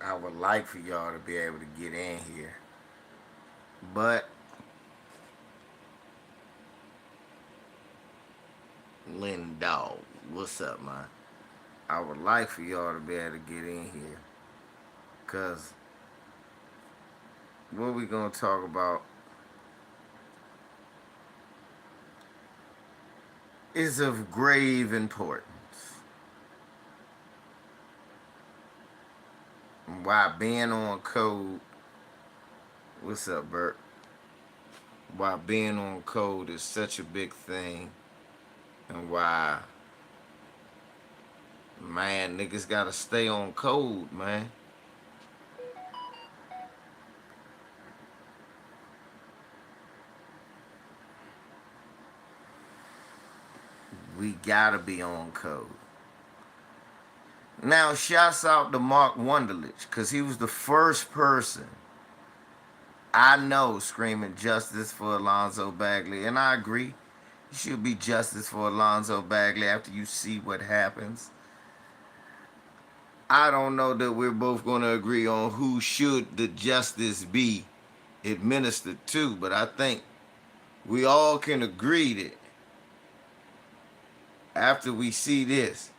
I would like for y'all to be able to get in here. But Lynn Dog, what's up, man? I would like for y'all to be able to get in here. Cause what we gonna talk about is of grave importance. Why being on code, what's up, Bert? Why being on code is such a big thing, and why, man, niggas gotta stay on code, man. We gotta be on code. Now, shouts out to Mark Wunderlich, because he was the first person I know screaming justice for Alonzo Bagley. And I agree. You should be justice for Alonzo Bagley after you see what happens. I don't know that we're both going to agree on who should the justice be administered to, but I think we all can agree that after we see this,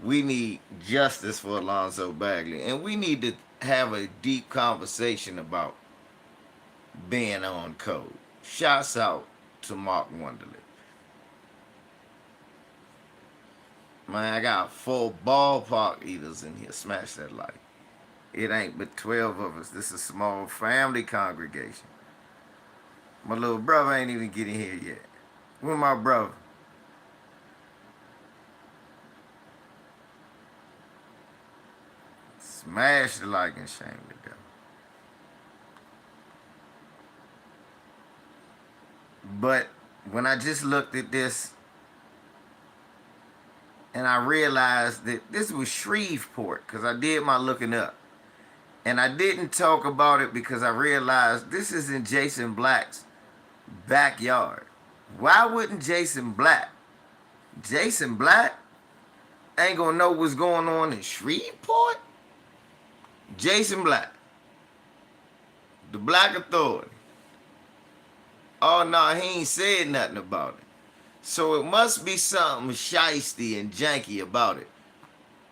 we need justice for Alonzo Bagley. And we need to have a deep conversation about being on code. Shouts out to Mark Wunderlich. Man, I got 4 ballpark eaters in here. Smash that like. It ain't but 12 of us. This is a small family congregation. My little brother ain't even getting here yet. Where my brother? Smash the like and shame the devil. But when I just looked at this and I realized that this was Shreveport, because I did my looking up. And I didn't talk about it because I realized this is in Jason Black's backyard. Why wouldn't Jason Black ain't gonna know what's going on in Shreveport? Jason Black, the Black Authority. Oh no, he ain't said nothing about it. So it must be something shiesty and janky about it.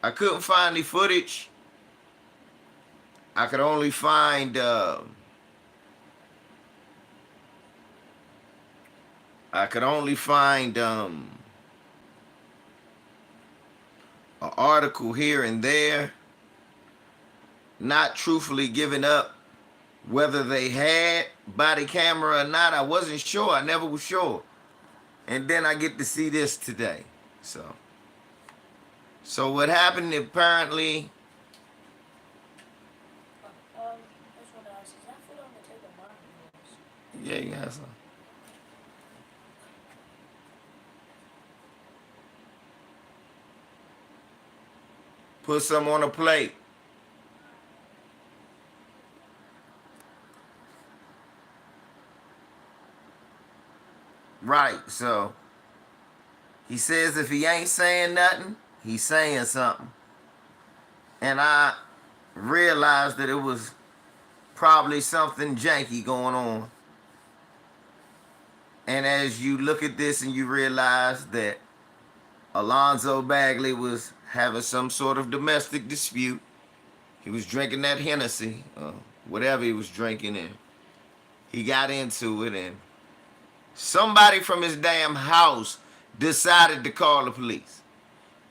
I couldn't find the footage. I could only find an article here and there, not truthfully giving up whether they had body camera or not. I wasn't sure. I never was sure. And then I get to see this today. So what happened apparently. Yeah, you got some. Put some on a plate. Right, so he says if he ain't saying nothing, he's saying something. And I realized that it was probably something janky going on. And as you look at this and you realize that Alonzo Bagley was having some sort of domestic dispute, he was drinking that Hennessy, whatever he was drinking, and he got into it, and somebody from his damn house decided to call the police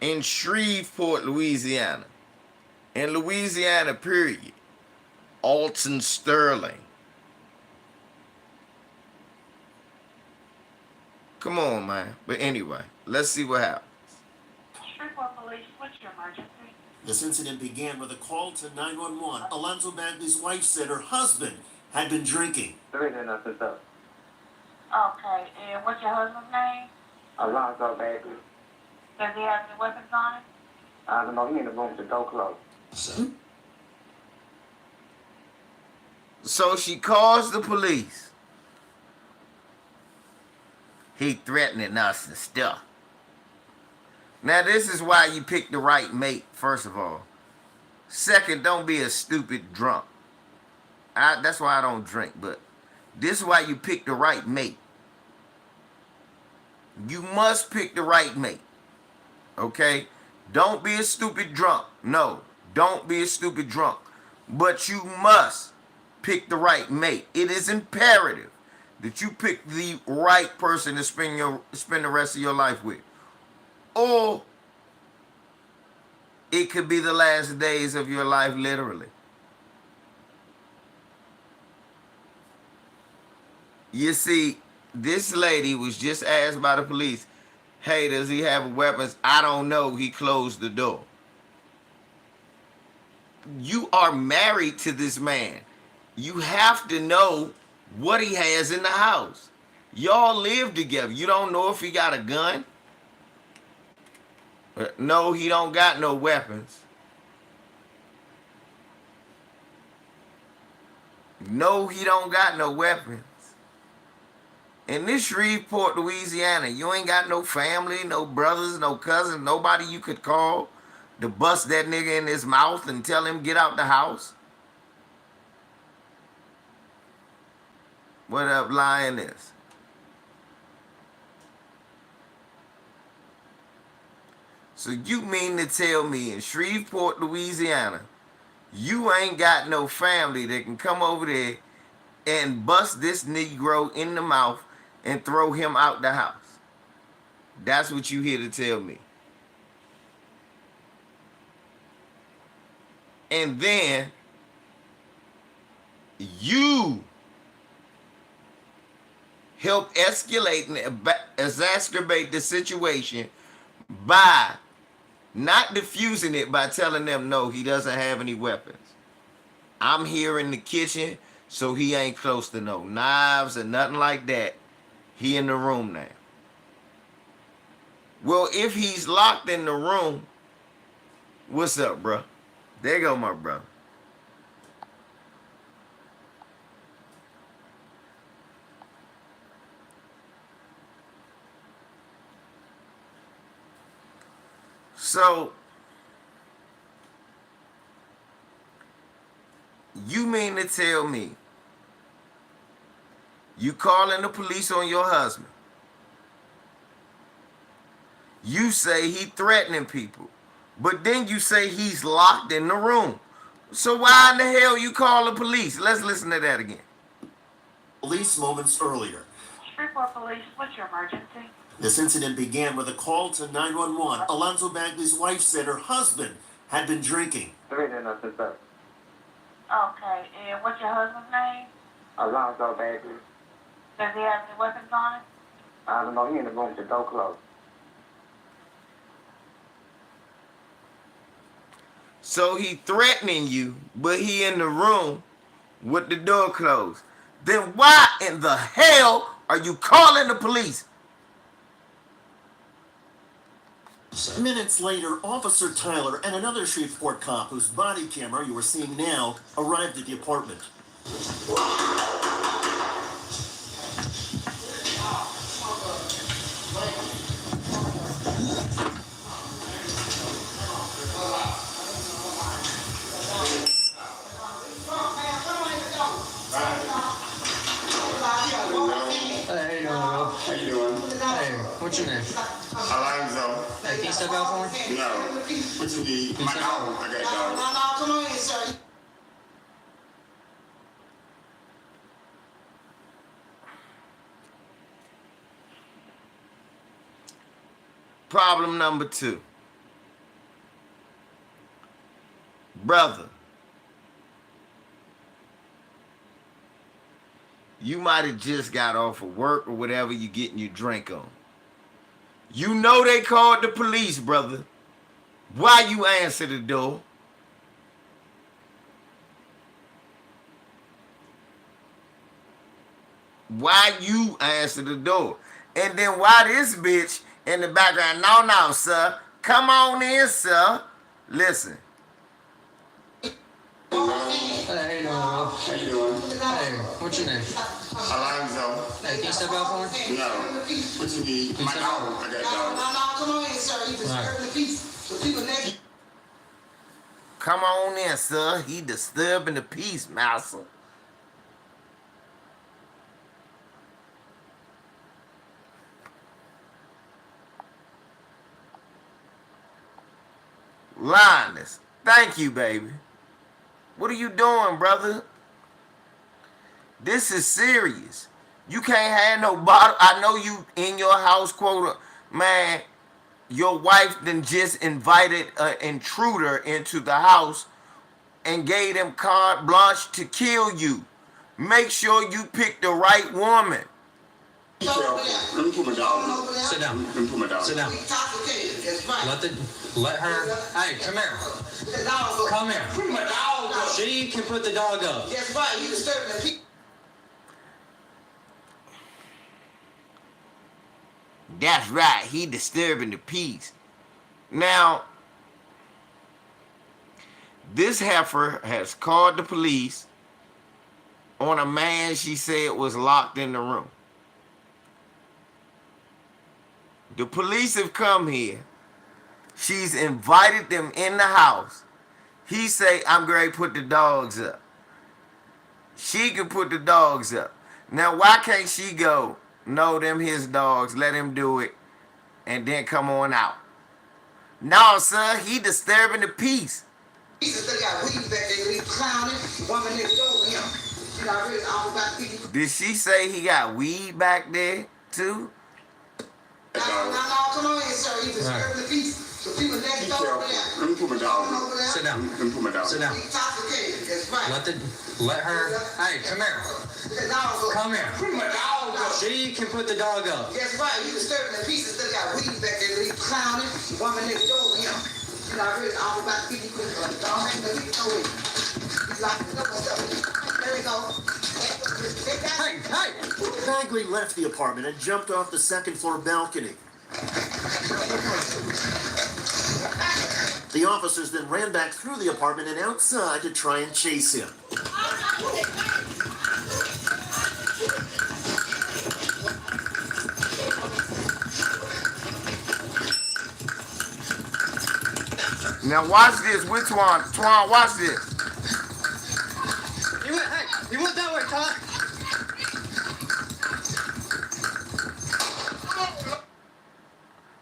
in Shreveport, Louisiana. In Louisiana, period. Alton Sterling. Come on, man. But anyway, let's see what happens. Shreveport Police, what's your emergency? This incident began with a call to 911. Alonzo Bagley's wife said her husband had been drinking. Okay, and what's your husband's name? Alonzo Bagley. Does he have any weapons on him? I don't know, he in the room with the door closed. So she calls the police. He threatening us and stuff. Now this is why you pick the right mate, first of all. Second, don't be a stupid drunk. That's why I don't drink, but this is why you pick the right mate. You must pick the right mate. Okay? Don't be a stupid drunk. No, don't be a stupid drunk. But you must pick the right mate. It is imperative that you pick the right person to spend the rest of your life with. Or it could be the last days of your life, literally. You see, this lady was just asked by the police, hey, does he have weapons? I don't know. He closed the door. You are married to this man. You have to know what he has in the house. Y'all live together. You don't know if he got a gun? No, he don't got no weapons. No, he don't got no weapons. In this Shreveport, Louisiana, you ain't got no family, no brothers, no cousins, nobody you could call to bust that nigga in his mouth and tell him get out the house. What up, lioness? So you mean to tell me in Shreveport, Louisiana, you ain't got no family that can come over there and bust this Negro in the mouth and throw him out the house? That's what you here to tell me. And then you help escalate and exacerbate the situation by not diffusing it by telling them no, he doesn't have any weapons. I'm here in the kitchen, so he ain't close to no knives or nothing like that. He in the room now. Well, if he's locked in the room, what's up, bro? There go my brother. So, you mean to tell me you calling the police on your husband? You say he threatening people, but then you say he's locked in the room. So why in the hell you call the police? Let's listen to that again. Police moments earlier. Shreveport Police, what's your emergency? This incident began with a call to 911. Alonzo Bagley's wife said her husband had been drinking. Threatening us and stuff. Okay, and what's your husband's name? Alonzo Bagley. Does he have any weapons on him? I don't know, he in the room with the door closed. So he threatening you, but he in the room with the door closed. Then why in the hell are you calling the police? Minutes later, Officer Tyler and another Shreveport cop whose body camera you are seeing now arrived at the apartment. Hey, how you doing? Hey, what's your name? Alonzo. Hey, can you step out for me? No. What you need? My dog. I got dog. No, come on in, sir. Problem number 2. Brother, you might have just got off of work or whatever you getting your drink on. You know they called the police, brother. Why you answer the door? Why you answer the door? And then why this bitch in the background? No, sir. Come on in, sir. Listen. Hey, How you doing? hey, what's your name? Alonzo. Hey, can you step out for me? No. What you need? My dog. I got dog. No, come on in, sir. You disturbing the peace. The people next. Come on in, sir. He disturbing the peace, master. Linus, thank you, baby. What are you doing, brother? This is serious. You can't have no bottle. I know you in your house, quota. Man, your wife then just invited an intruder into the house and gave them carte blanche to kill you. Make sure you pick the right woman. Be careful. Let me put my dog down. Sit down. Let me put my dog Sit down. down. Let her. Hey, come here. Come here. Put my dog down. She can put the dog up. That's right, you disturbing the peace. That's right. He disturbing the peace. Now, this heifer has called the police on a man she said was locked in the room. The police have come here. She's invited them in the house. He say, I'm going to put the dogs up. She can put the dogs up. Now, why can't she go, no, them his dogs, let him do it, and then come on out? No, sir, he disturbing the peace. Still got weeds back there, he clowning, woman next door to him. You know, really all about people. Did she say he got weed back there, too? No, come on in, sir, he disturbing the peace. So people next Be door careful. over there. Let me put my dog Come down. over there. Sit down. Let me put my dog Sit down. down. He intoxicated, that's right. Let her. Hey, come here. Alonzo, Come here. Put my dog down. She can put the dog up. that's right, you disturbing the peace. Still got weeds back there, he clowning, woman next door to him. You know, really all about people. Don't make no heat no way. He's like, no stuff. There we go. Hey, hey. Bagley left the apartment and jumped off the second floor balcony. The officers then ran back through the apartment and outside to try and chase him. Now watch this. Which one? Twan, watch this. You went that way, Todd.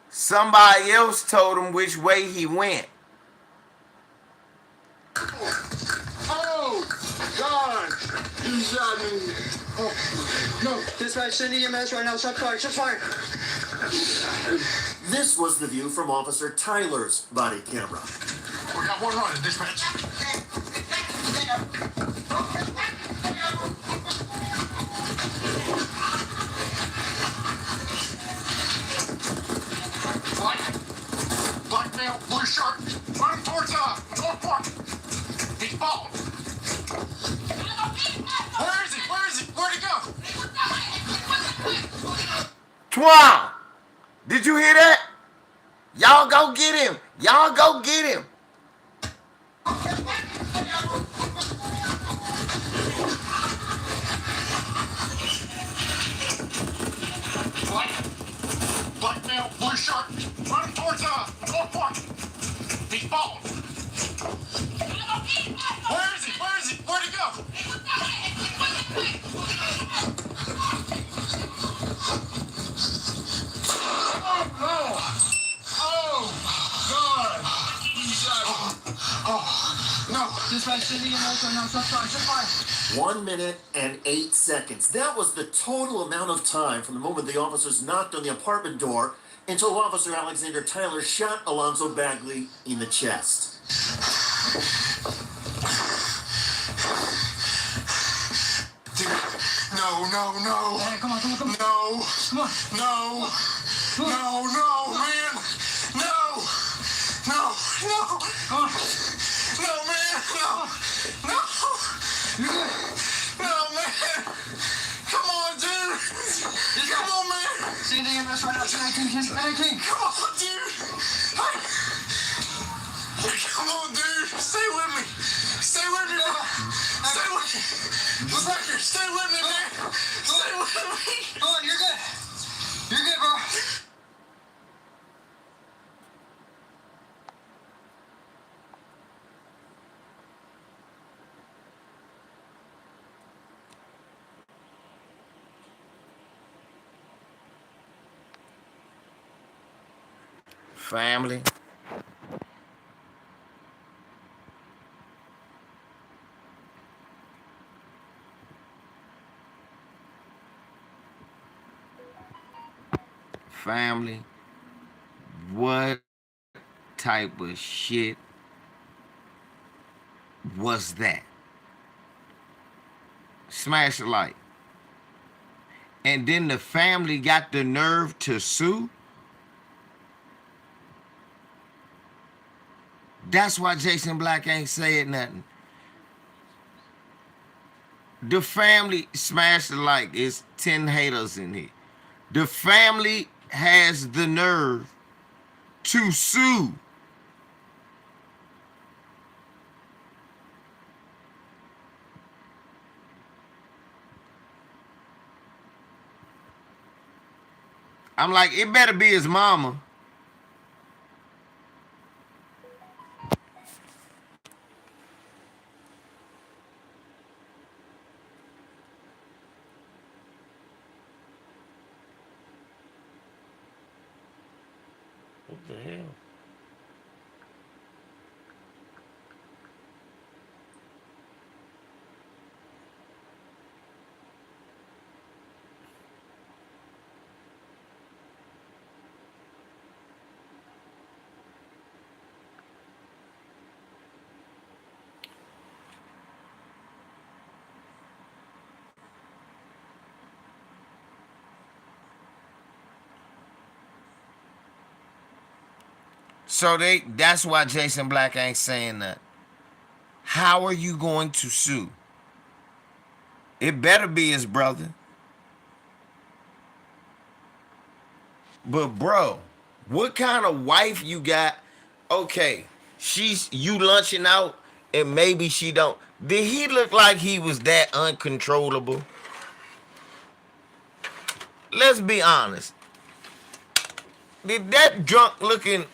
Somebody else told him which way he went. Oh, God. You shot me. Oh, no. Dispatch, send EMS right now. Shut fire. Shut fire. This was the view from Officer Tyler's body camera. We got 100, dispatch. Black male, blue shirt, running towards North Park. He's falling. Where is he? Where is he? Where'd he go? Twan, did you hear that? Y'all go get him. Y'all go get him. Black male, blue shirt, running towards North Park. He's falling. Where is he? Where is he? Where'd he go? Oh, no. Oh, God. He shot me. Oh, no. Dispatch, send EMS right now. Shut fire. Shut fire. 1 minute and 8 seconds. That was the total amount of time from the moment the officers knocked on the apartment door until Officer Alexander Tyler shot Alonzo Bagley in the chest. Dude, no, no, no. Hey, come on. No. Come on. No. No, man. No. No. Come on. No, man. No. No. You're good. No, man. Come on, dude. Come on, man. Send EMS right now. 1019. Come on, dude. Come on, dude. Stay with me. Stay with me, bro. Stay with me. Look back here. Stay with me, man. Stay with me. Oh, you're good. You're good, bro. Family. Family. What type of shit was that? Smash the light. And then the family got the nerve to sue? That's why Jason Black ain't saying nothing. The family, smash the like. It's 10 haters in here. The family has the nerve to sue. I'm like, it better be his mama. What the hell? So that's why Jason Black ain't saying that. How are you going to sue? It better be his brother. But bro, what kind of wife you got? Okay, she's you lunching out and maybe she don't. Did he look like he was that uncontrollable? Let's be honest. Did that drunk looking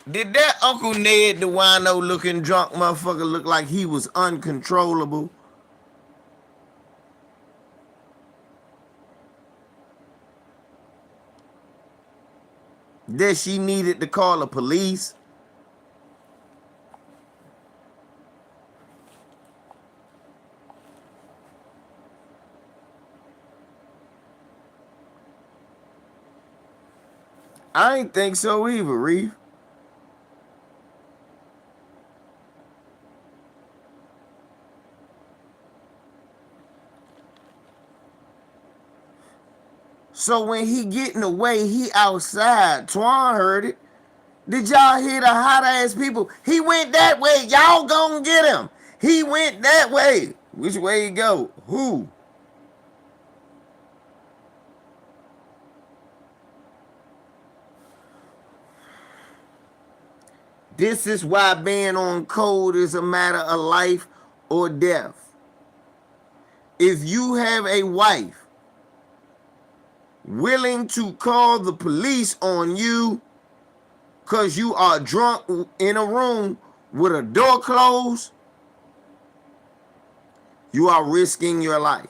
Did that Uncle Ned the wino looking drunk motherfucker look like he was uncontrollable? That she needed to call the police? I ain't think so either, Reef. So when he getting away, he outside. Twan heard it. Did y'all hear the hot ass people? He went that way. Y'all gonna get him. He went that way. Which way he go? Who? This is why being on code is a matter of life or death. If you have a wife willing to call the police on you because you are drunk in a room with a door closed, you are risking your life.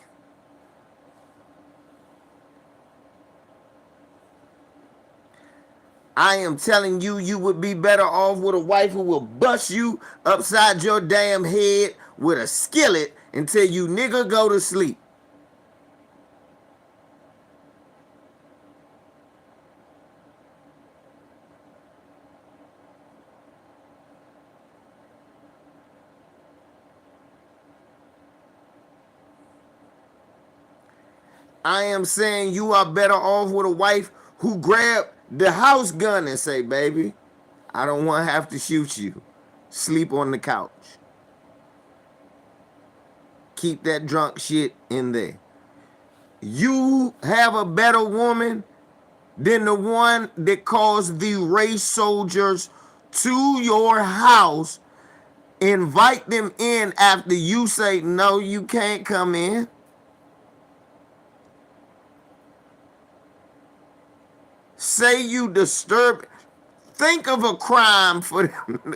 I am telling you, you would be better off with a wife who will bust you upside your damn head with a skillet until you nigga go to sleep. I am saying you are better off with a wife who grab the house gun and say, baby, I don't want to have to shoot you. Sleep on the couch. Keep that drunk shit in there. You have a better woman than the one that calls the race soldiers to your house, invite them in after you say, no, you can't come in. Say you disturb. Think of a crime for them.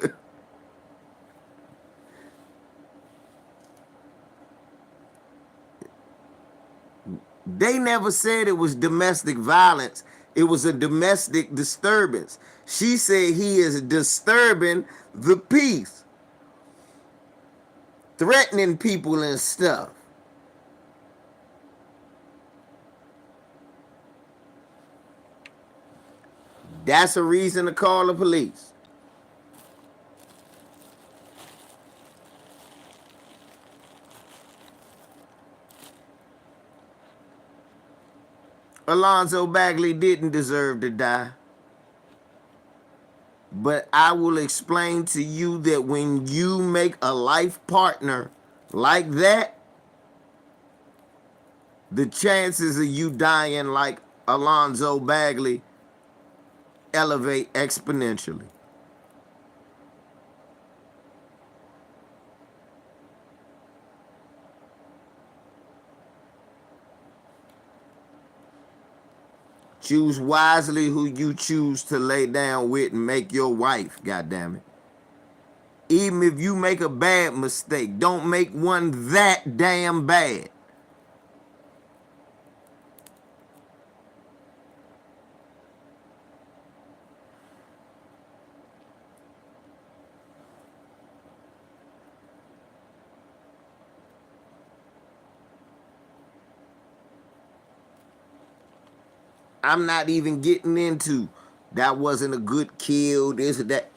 They never said it was domestic violence It was a domestic disturbance. She said he is disturbing the peace, threatening people and stuff. That's a reason to call the police. Alonzo Bagley didn't deserve to die. But I will explain to you that when you make a life partner like that, the chances of you dying like Alonzo Bagley elevate exponentially. Choose wisely who you choose to lay down with and make your wife, goddammit. Even if you make a bad mistake, don't make one that damn bad. I'm not even getting into that wasn't a good kill, this or that.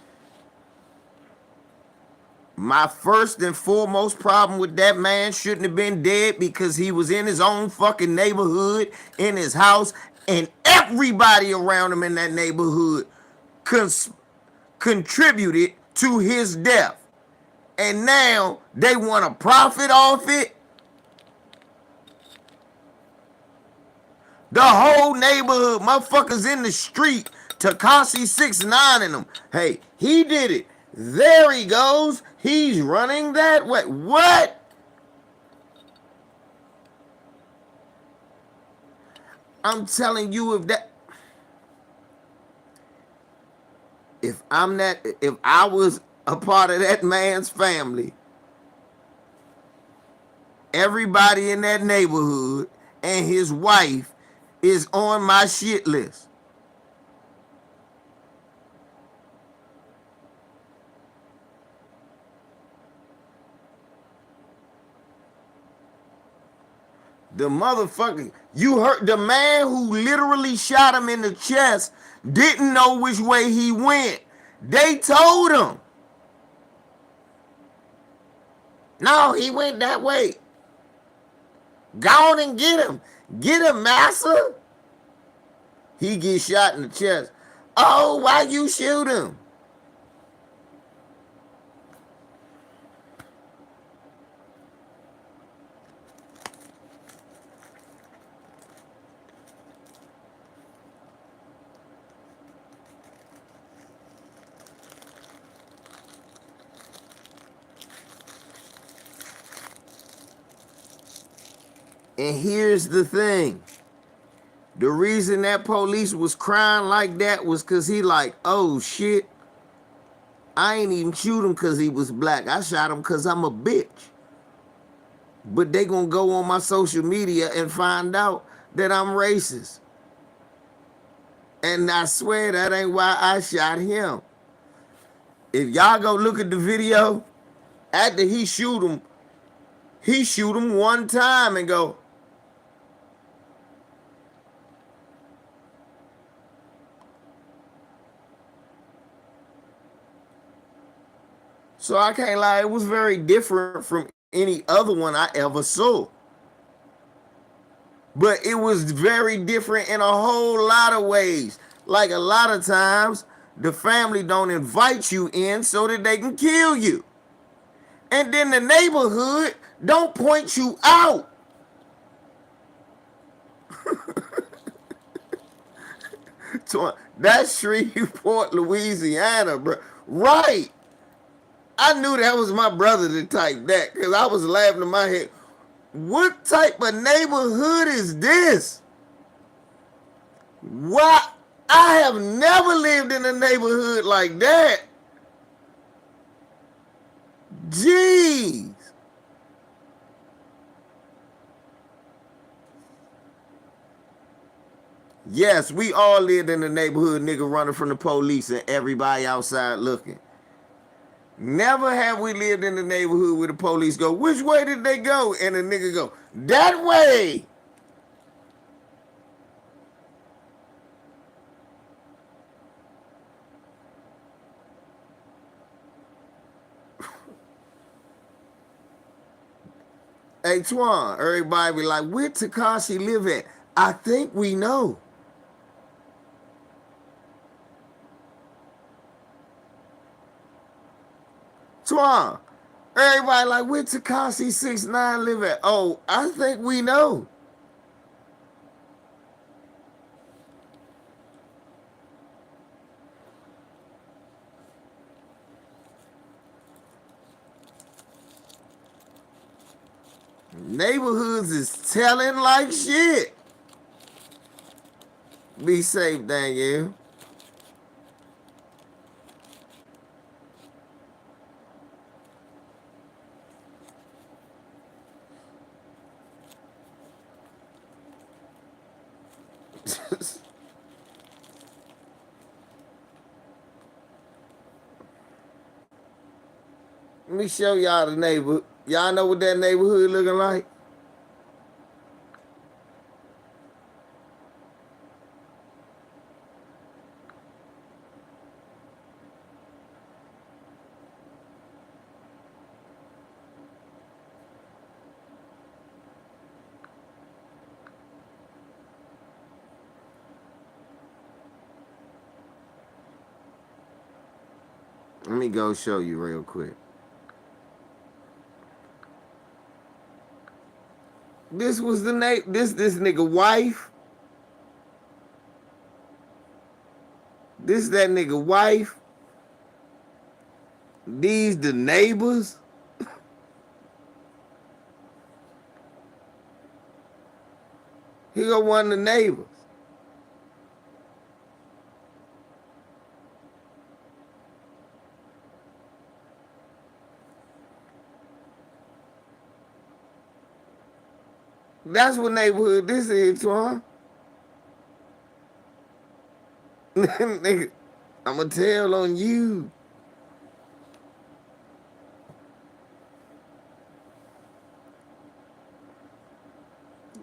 My first and foremost problem with that man shouldn't have been dead because he was in his own fucking neighborhood, in his house, and everybody around him in that neighborhood contributed to his death. And now they want to profit off it. The whole neighborhood, motherfuckers in the street, Tekashi 6ix9ine and them. Hey, he did it. There he goes. He's running that way. What? I'm telling you, if I was a part of that man's family, everybody in that neighborhood and his wife is on my shit list. The motherfucker, you heard the man who literally shot him in the chest didn't know which way he went. They told him. No, he went that way. Go on and get him. Get him, massa. He gets shot in the chest. Oh, why you shoot him? And here's the thing. The reason that police was crying like that was because he like, oh shit, I ain't even shoot him because he was black. I shot him because I'm a bitch. But they gonna go on my social media and find out that I'm racist. And I swear that ain't why I shot him. If y'all go look at the video, after he shoot him one time and go, so I can't lie, it was very different from any other one I ever saw. But it was very different in a whole lot of ways. Like a lot of times, the family don't invite you in so that they can kill you. And then the neighborhood don't point you out. That's Shreveport, Louisiana, bro. Right. I knew that was my brother that typed that because I was laughing in my head. What type of neighborhood is this? Why? I have never lived in a neighborhood like that. Jeez. Yes, we all lived in the neighborhood, nigga running from the police and everybody outside looking. Never have we lived in the neighborhood where the police go, which way did they go? And the nigga go, that way. Hey, Twan, everybody be like, where Takashi live at? I think we know. Twan, everybody like, where Takashi 6ix9ine live at? Oh, I think we know. Neighborhoods is telling like shit. Be safe, Danielle. Let me show y'all the neighborhood. Y'all know what that neighborhood looking like? Let me go show you real quick. This was the this nigga wife. This that nigga wife. These the neighbors. He go one of the neighbors. That's what neighborhood this is, Twan. Nigga, I'ma tell on you.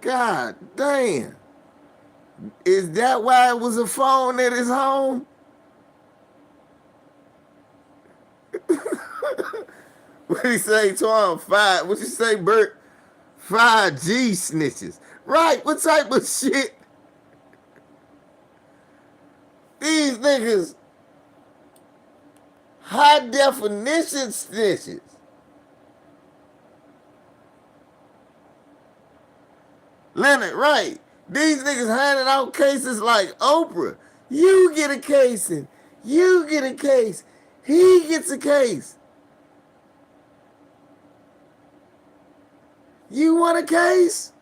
God damn. Is that why it was a phone at his home? What he say, Twan? What you say, Bert? 5G snitches. Right, what type of shit? These niggas high definition snitches. Leonard, right. These niggas handing out cases like Oprah. You get a case and you get a case. He gets a case. You want a case?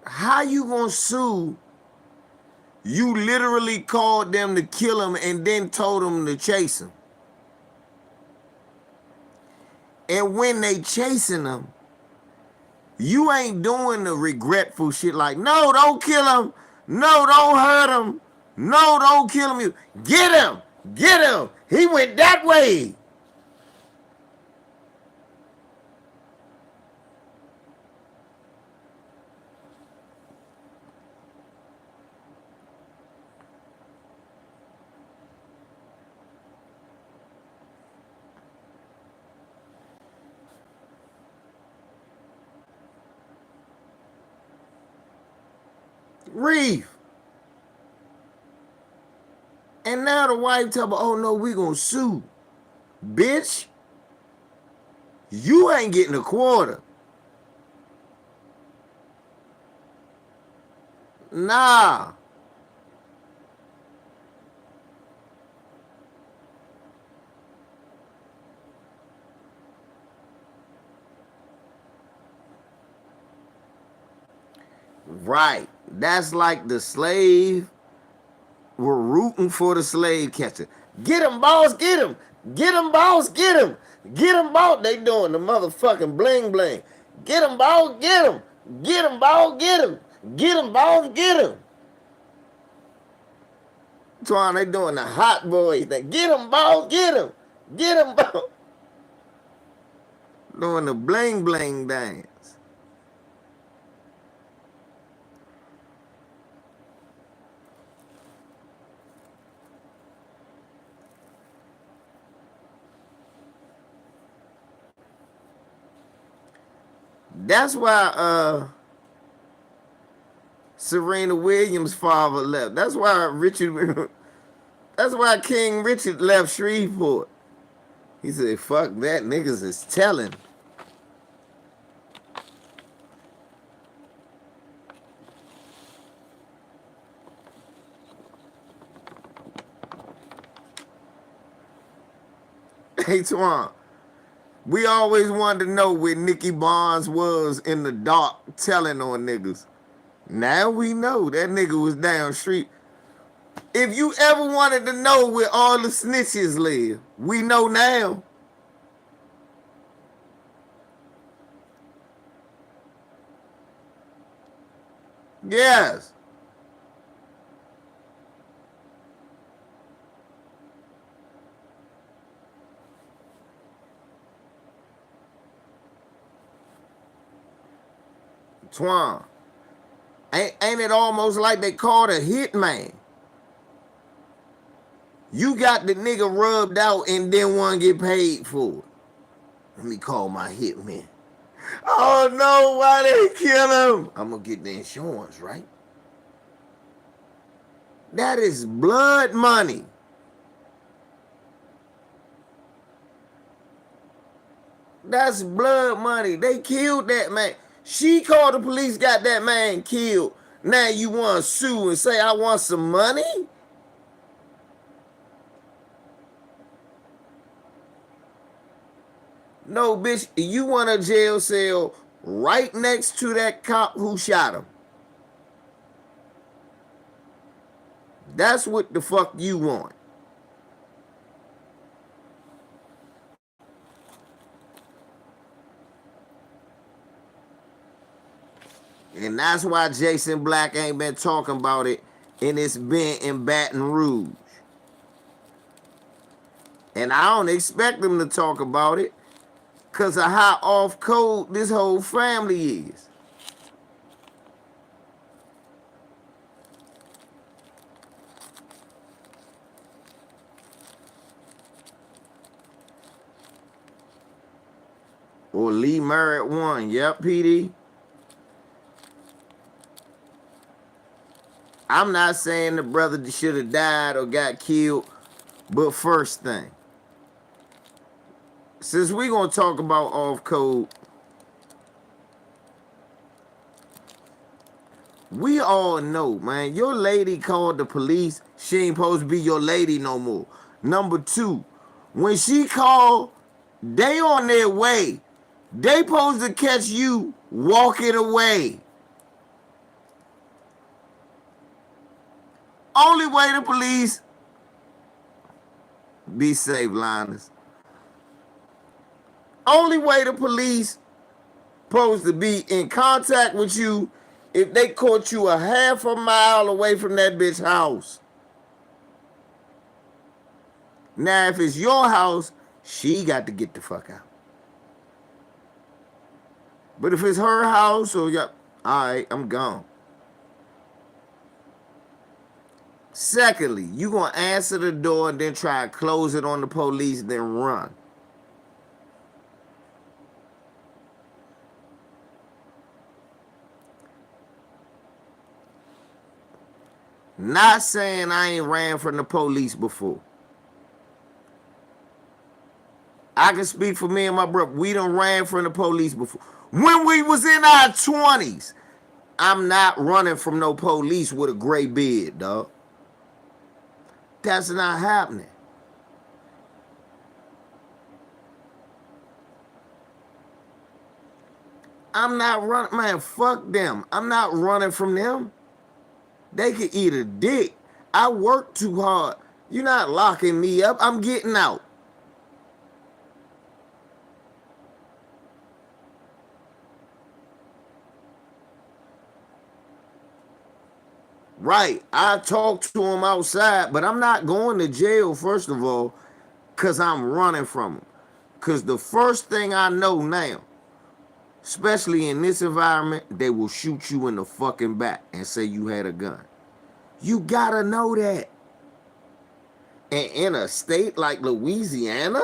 How you gonna sue? You literally called them to kill him and then told them to chase him. And when they chasing him, you ain't doing the regretful shit like, no, don't kill him. No, don't hurt him. No, don't kill him. Get him. Get him. He went that way. Reef. And now the wife tell me, oh no, we gonna sue. Bitch, you ain't getting a quarter. Nah. Right. That's like the slave were rooting for the slave catcher. Get him, boss, get him. Get him, boss, get him. Get him, ball. They doing the motherfucking bling bling. Get him, ball. Get him. Get him, ball. Get him. Get him, ball. Get him. Twan, they doing the hot boy thing. Get him, ball. Get him. Get him, ball. Doing the bling bling dance. That's why Serena Williams' father left. That's why that's why King Richard left Shreveport. He said, fuck that, niggas is telling. Hey, Twan, we always wanted to know where Nicky Barnes was in the dark telling on niggas. Now we know that nigga was down street. If you ever wanted to know where all the snitches live, we know now. Yes. Twan, ain't it almost like they called a hitman? You got the nigga rubbed out and then one get paid for it. Let me call my hitman. Oh no, why they kill him? I'm gonna get the insurance, right? That is blood money. That's blood money. They killed that man. She called the police, got that man killed. Now you want to sue and say, I want some money? No, bitch, you want a jail cell right next to that cop who shot him. That's what the fuck you want. And that's why Jason Black ain't been talking about it, and it's been in Baton Rouge. And I don't expect him to talk about it because of how off code this whole family is. Or Lee Merritt one. Yep, PD. I'm not saying the brother should have died or got killed, but first thing, since we gonna talk about off code, we all know, man, your lady called the police, she ain't supposed to be your lady no more. Number two, when she called, they on their way. They supposed to catch you walking away. Only way the police, be safe, Linus. Only way the police supposed to be in contact with you if they caught you a half a mile away from that bitch house. Now, if it's your house, she got to get the fuck out. But if it's her house, or all right, I'm gone. Secondly, you gonna answer the door and then try to close it on the police, then run. Not saying I ain't ran from the police before. I can speak for me and my brother. We done ran from the police before. When we was in our 20s, I'm not running from no police with a gray beard, dog. That's not happening. I'm not running, man, fuck them. I'm not running from them. They could eat a dick. I work too hard. You're not locking me up. I'm getting out. Right. I talked to him outside, but I'm not going to jail, first of all, because I'm running from him. Because the first thing I know now, especially in this environment, they will shoot you in the fucking back and say you had a gun. You gotta know that. And in a state like Louisiana?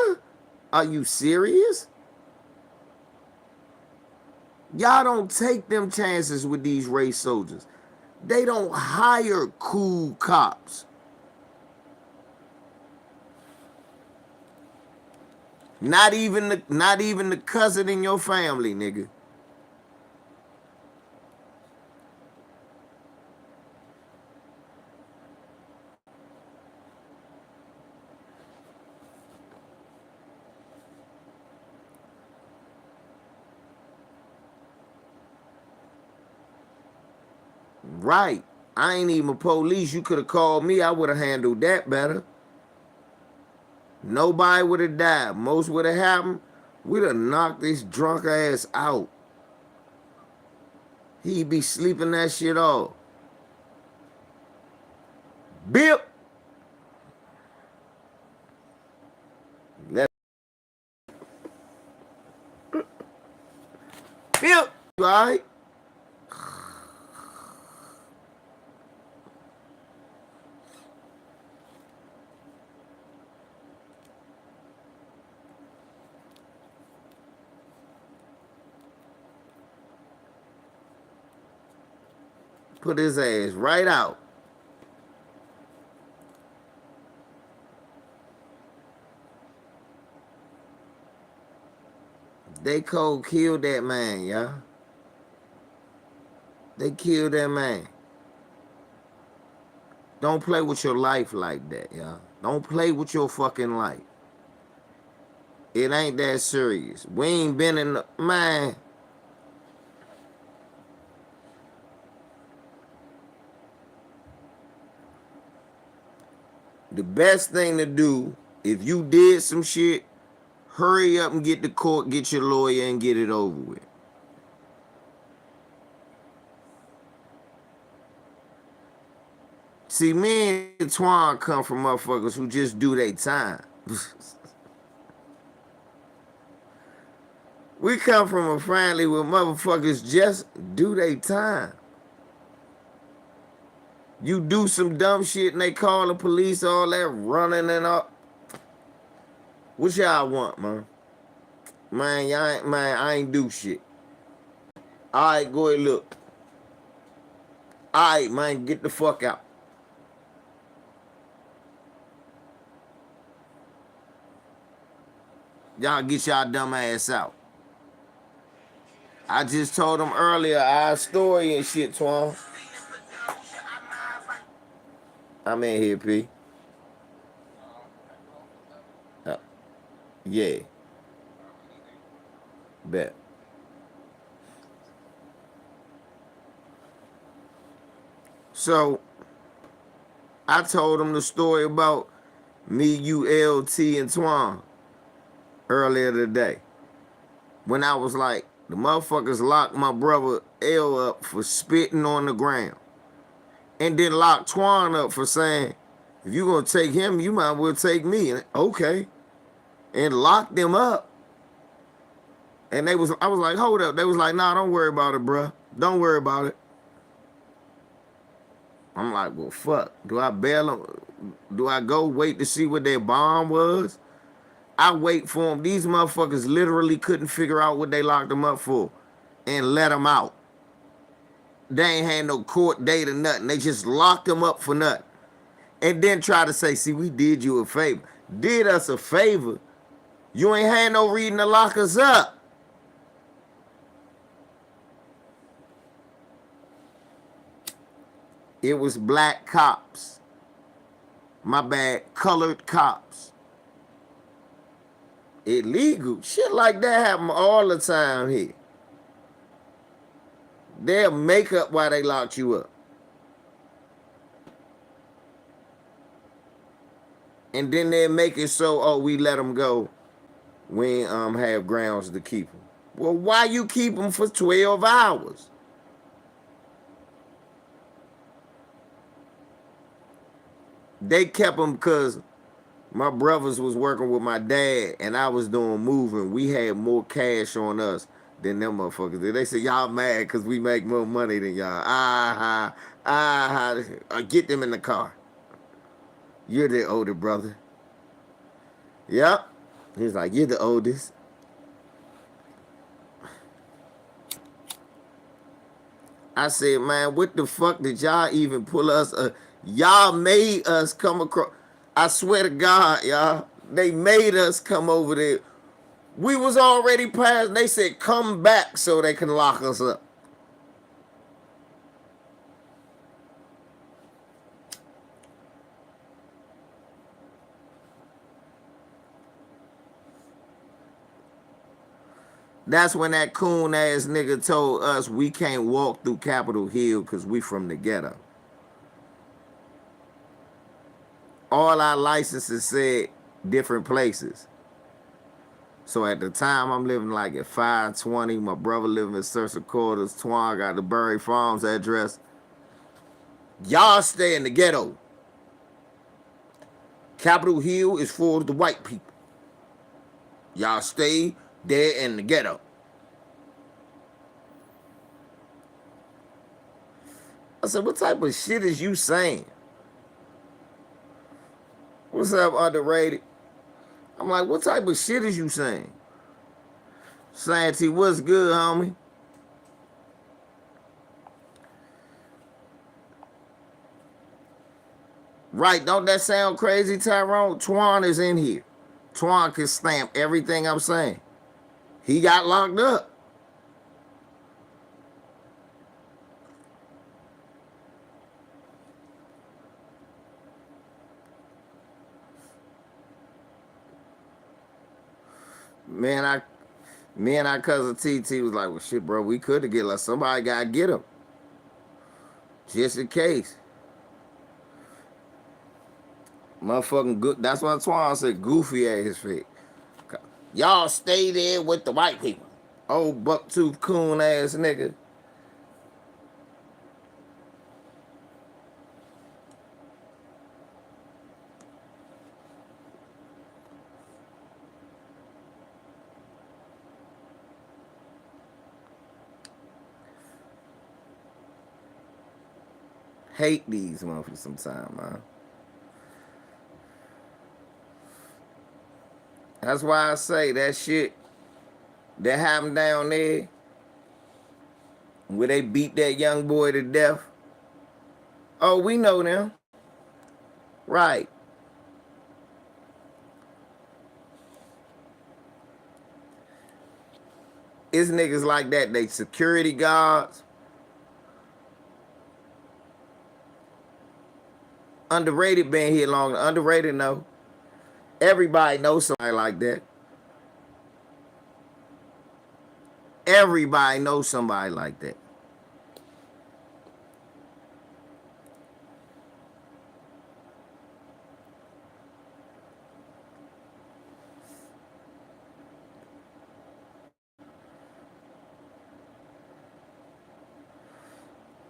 Are you serious? Y'all don't take them chances with these race soldiers. They don't hire cool cops. Not even the cousin in your family, nigga. Right. I ain't even police. You could have called me. I would have handled that better. Nobody would have died. Most would have happened. We'd have knocked this drunk ass out. He'd be sleeping that shit off. Bip. Bip. You all right? Put his ass right out. They cold killed that man, y'all. They killed that man. Don't play with your life like that, y'all. Don't play with your fucking life. It ain't that serious. We ain't been in the... Man. The best thing to do, if you did some shit, hurry up and get to court, get your lawyer, and get it over with. See, me and Twan come from motherfuckers who just do their time. We come from a family where motherfuckers just do their time. You do some dumb shit and they call the police, all that running and up. What y'all want, man? Man, I ain't do shit. All right, go ahead, look. All right, man, get the fuck out. Y'all get y'all dumb ass out. I just told them earlier our story and shit, Twan. I'm in here, P. Yeah. Bet. So, I told them the story about me, you, LT, and Twan earlier today. When I was like, the motherfuckers locked my brother L up for spitting on the ground. And then locked Twan up for saying, if you gonna take him, you might as well take me. And, okay. And locked them up. And I was like, hold up. They was like, nah, don't worry about it, bruh. Don't worry about it. I'm like, well, fuck. Do I bail them? Do I go wait to see what their bond was? I wait for them. These motherfuckers literally couldn't figure out what they locked them up for and let them out. They ain't had no court date or nothing. They just locked them up for nothing. And then try to say, see, we did you a favor. Did us a favor. You ain't had no reason to lock us up. It was black cops. My bad, colored cops. Illegal. Shit like that happen all the time here. They'll make up why they locked you up. And then they'll make it so, oh, we let them go. We ain't have grounds to keep them. Well, why you keep them for 12 hours? They kept them because my brothers was working with my dad and I was doing moving. We had more cash on us than them motherfuckers did. They said, y'all mad because we make more money than y'all. Get them in the car. You're the older brother. Yep. He's like, you're the oldest. I said, man, what the fuck did y'all even pull us? Y'all made us come across. I swear to God, y'all, they made us come over there. We was already past. They said, come back so they can lock us up. That's when that coon ass nigga told us we can't walk through Capitol Hill because we from the ghetto. All our licenses said different places. So at the time, I'm living like at 520. My brother living in Sursa Quarters. Twan got the Burry Farms address. Y'all stay in the ghetto. Capitol Hill is for the white people. Y'all stay there in the ghetto. I said, what type of shit is you saying? What's up, underrated? I'm like, what type of shit is you saying? Santee, what's good, homie? Right, don't that sound crazy, Tyrone? Twan is in here. Twan can stamp everything I'm saying. He got locked up. Me and our cousin TT was like, well, shit, bro, we could have get like somebody got to get him. Just in case. Motherfucking good. That's why Twan said goofy at his feet. Y'all stay there with the white people. Old bucktooth coon ass nigga. Hate these motherfuckers sometimes, man. That's why I say that shit that happened down there where they beat that young boy to death. Oh, we know them. Right. It's niggas like that. They security guards. Underrated been here long. Underrated know. Everybody knows somebody like that. Everybody knows somebody like that.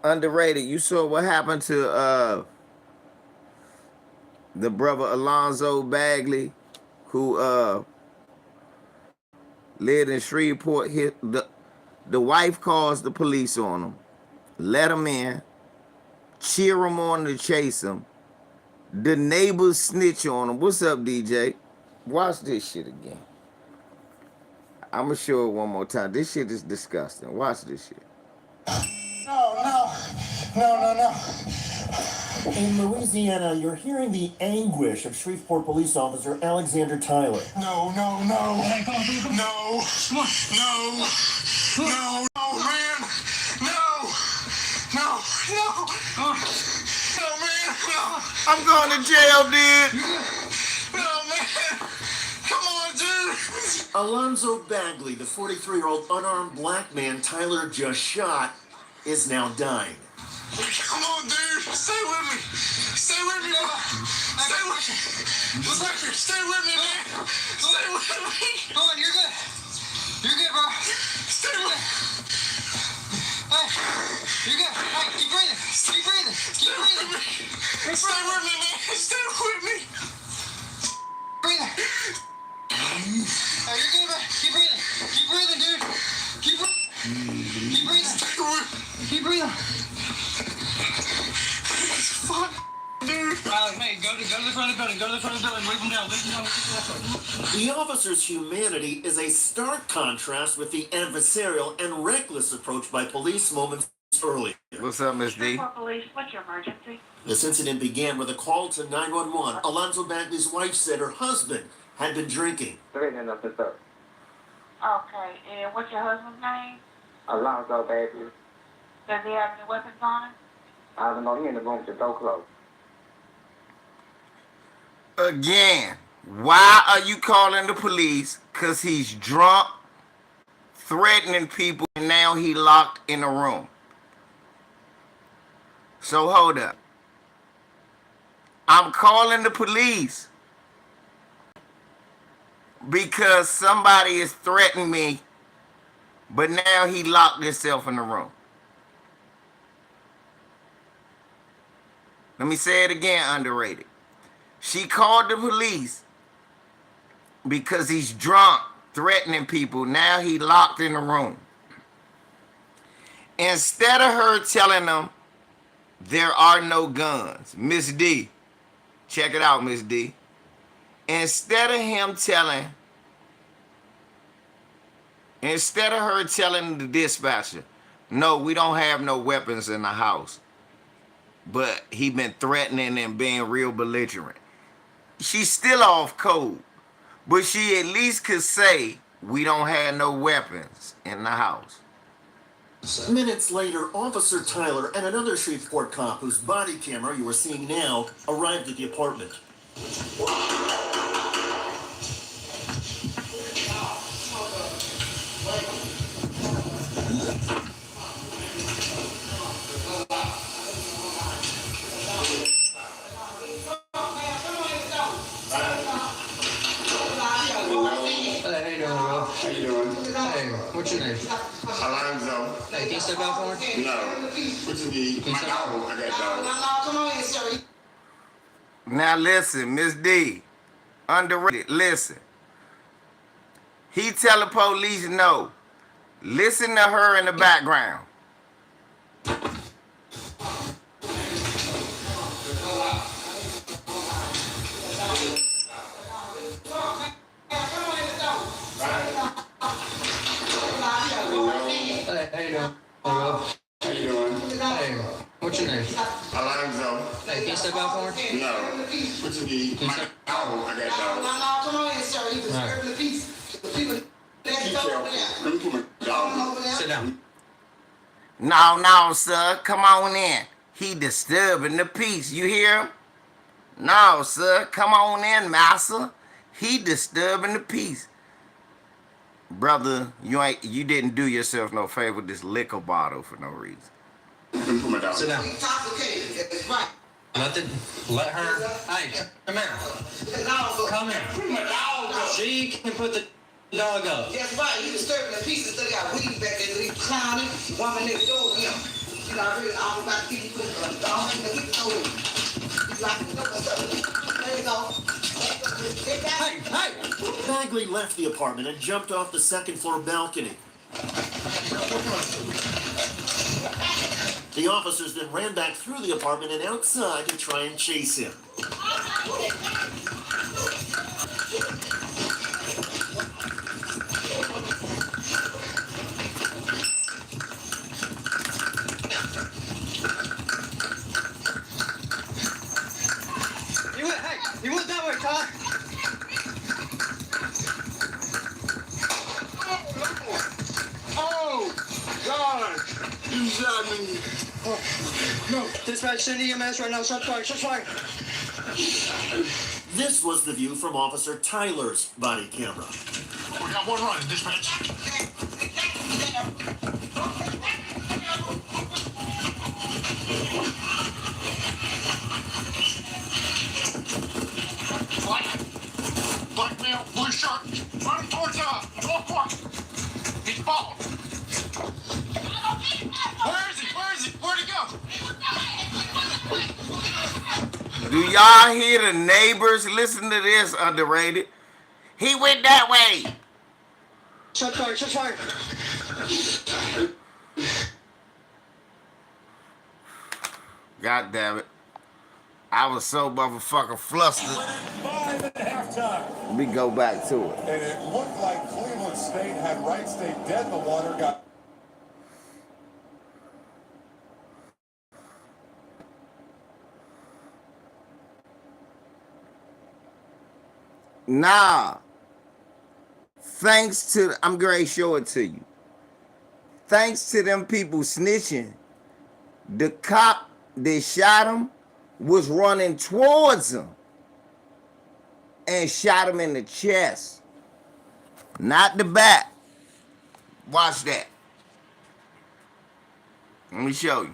Underrated. You saw what happened to the brother Alonzo Bagley, who lived in Shreveport. The wife calls the police on him, let him in, cheer him on to chase him. The neighbors snitch on him. What's up, DJ? Watch this shit again. I'm gonna show it one more time. This shit is disgusting. Watch this shit. No. In Louisiana, you're hearing the anguish of Shreveport police officer Alexander Tyler. No, man. No, man. No, man. No. I'm going to jail, dude. No, man. Come on, dude. Alonzo Bagley, the 43-year-old unarmed black man Tyler just shot, is now dying. Come on, dude. Stay with me. Stay with me, bro. Stay with me. Stay with me, man. Stay with me. Hold on, you're good. You're good, bro. Stay with me. Hey, you're good. Hey, keep breathing. Keep breathing. Keep breathing. Stay with me, man. Stay Keep breathing. Fuck, dude. Hey, go to the front of the building. Go to the front of the building. Leave them down. Leave them down. The officer's humanity is a stark contrast with the adversarial and reckless approach by police moments earlier. What's up, Miss D? Shreveport Police, what's your emergency? This incident began with a call to 911. Alonzo Bagley's wife said her husband had been drinking. Threatening us and stuff. Okay, and what's your husband's name? Alonzo Bagley. Does he have any weapons on him? I don't know, he in the room with the door closed. Again, why are you calling the police? Because he's drunk, threatening people, and now he locked in a room. So hold up. I'm calling the police because somebody is threatening me, but now he locked himself in the room. Let me say it again, underrated. She called the police because he's drunk, threatening people. Now he locked in the room. Instead of her telling them there are no guns, Miss D, check it out, Miss D. Instead of her telling the dispatcher, no, we don't have no weapons in the house, but he been threatening and being real belligerent. She's still off code, but she at least could say we don't have no weapons in the house. Minutes later, Officer Tyler and another Shreveport cop whose body camera you are seeing now arrived at the apartment. How you doing? Hey, what's your name? Alonzo. Hey, can you step out for me? No. What you need? My dog. I got dog. Now listen, Miss D, underrated, listen. He tell the police no. Listen to her in the background. Hey, how you doing? How you doing? Hey, what's your name? Alonzo. Hey, can you step out for me? No. What you need? My dog. I got dog. Let me put my dog. Sit down. No, sir, come on in. He disturbing the peace, you hear him? No, sir, come on in, master. He disturbing the peace. Brother, you didn't do yourself no favor with this liquor bottle for no reason. Let me put my dog. Sit down. Let her. Hey, come here. Come here. She can put the dog up. That's right, he disturbing the peace and still got weed back there, he clowning, woman next door to him. You know, I really all about to get you put a dog in the hip toe. He's like, there you go. Hey! Bagley left the apartment and jumped off the second-floor balcony. The officers then ran back through the apartment and outside to try and chase him. He went that way, Todd. Oh, God. You shot me. No. Dispatch, send EMS right now. Shot fire. This was the view from Officer Tyler's body camera. We got one running, dispatch. Black male, blue shirt, running towards golf course. He's followed. Where is he? Where'd he go? Do y'all hear the neighbors? Listen to this, underrated. He went that way. Shot fire. God damn it. I was so motherfucking flustered. 5 at halftime. We go back to it. And it looked like Cleveland State had Wright State dead in the water. Got Nah. Thanks to, I'm going to show it to you. Thanks to them people snitching, the cop that shot him was running towards him and shot him in the chest, not the back. Watch that. Let me show you.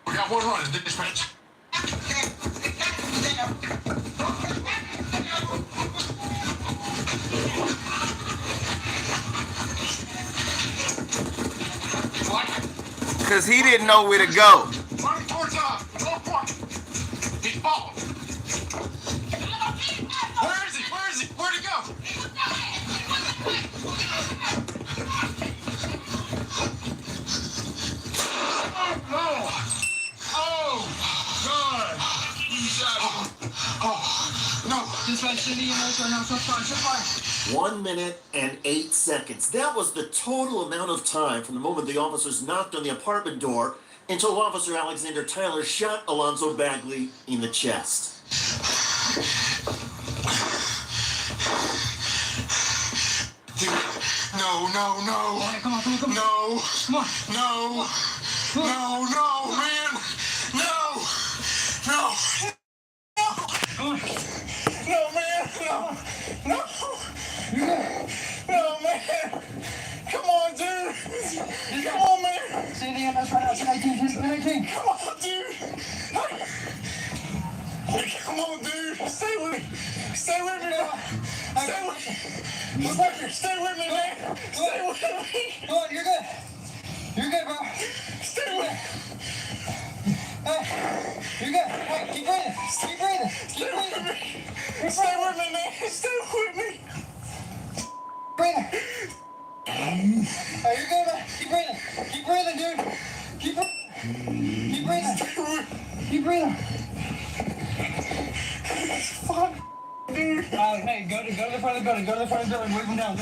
We got one running, dispatch. Because he didn't know where to go. Running towards he's following. Where is he? Where is he? Where'd he go? Oh, God. No. Dispatch city EMS right now. Shut fire. 1 minute and 8 seconds. That was the total amount of time from the moment the officers knocked on the apartment door until Officer Alexander Tyler shot Alonzo Bagley in the chest. Dude, no. Right, come on. No. Come on. No, man. No. Come on. No, man. No. No, man. Come on, dude. Come on, man. City EMS right now. 1019. Come on, dude. Come on, dude. Stay with me. Stay with me, man. Stay with me. Inspector, stay with me, man. Stay with me. Come on, you're good. You're good, bro. Stay with me. Hey, you're good. Hey, keep breathing. Stay with me. Stay with me, man. Stay with me. Breathing. Hey, you're good, man. Keep breathing, dude. Keep breathing. Keep breathing. Fuck, dude. Hey, go to the front of the building. Wave him down.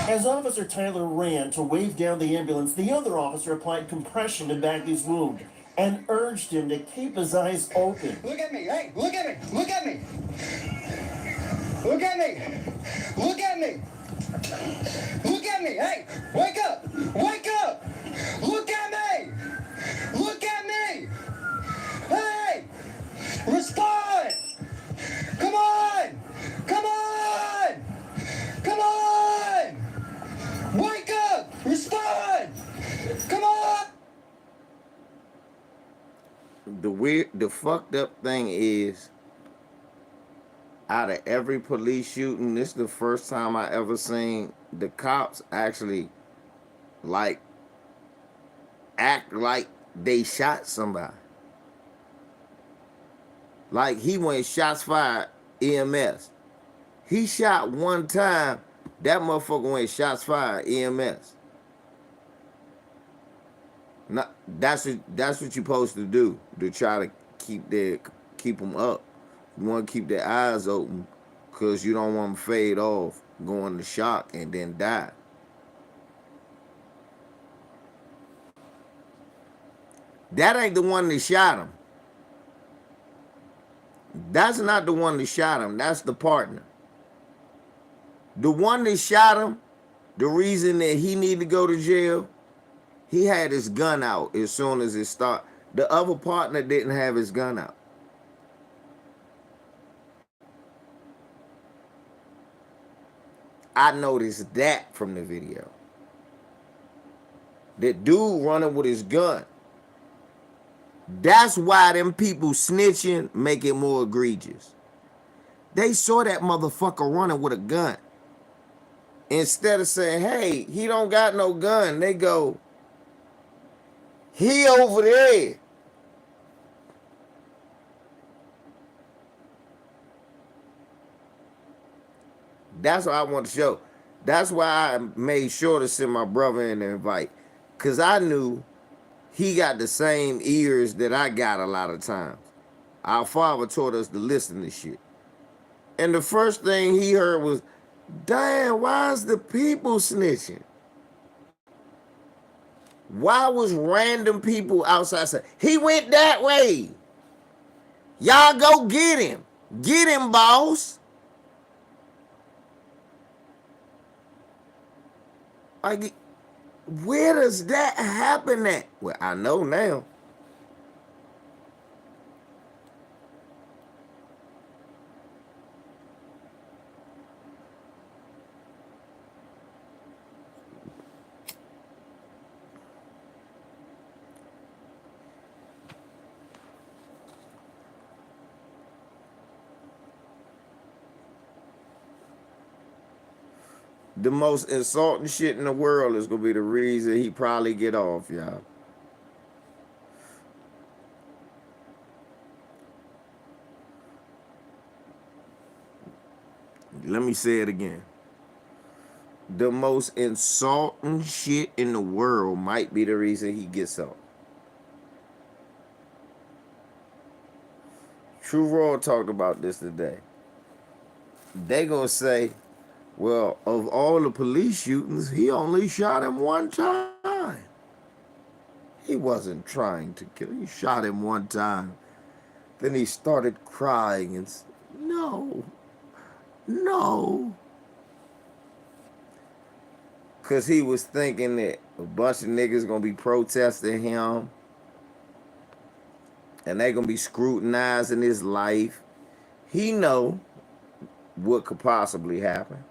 As Officer Tyler ran to wave down the ambulance, the other officer applied compression to Bagley's wound and urged him to keep his eyes open. Look at me. Hey, look at me. Look at me. Hey, wake up. Look at me. Hey, respond. Come on. Wake up. Respond. Come on. The fucked up thing is, out of every police shooting, this is the first time I ever seen the cops actually act like they shot somebody. Like he went shots fired, EMS. He shot one time, that motherfucker went shots fired, EMS. Now, that's what you're supposed to do, to try to keep them up. You want to keep their eyes open because you don't want them to fade off, go into shock, and then die. That ain't the one that shot him. That's not the one that shot him. That's the partner. The one that shot him, the reason that he need to go to jail, he had his gun out as soon as it started. The other partner didn't have his gun out. I noticed that from the video. That dude running with his gun. That's why them people snitching make it more egregious. They saw that motherfucker running with a gun. Instead of saying, hey, he don't got no gun, they go, he over there. That's what I want to show. That's why I made sure to send my brother in the invite. Cause I knew he got the same ears that I got a lot of times. Our father taught us to listen to shit. And the first thing he heard was, damn, why is the people snitching? Why was random people outside saying, he went that way? Y'all go get him. Get him, boss. Like, where does that happen at? Well, I know now. The most insulting shit in the world is gonna be the reason he probably get off, y'all. Let me say it again. The most insulting shit in the world might be the reason he gets off. True Raw talked about this today. They gonna say, well, of all the police shootings, he only shot him one time. He wasn't trying to kill. He shot him one time. Then he started crying and said, no, no. Because he was thinking that a bunch of niggas gonna be protesting him and they gonna be scrutinizing his life. He know what could possibly happen.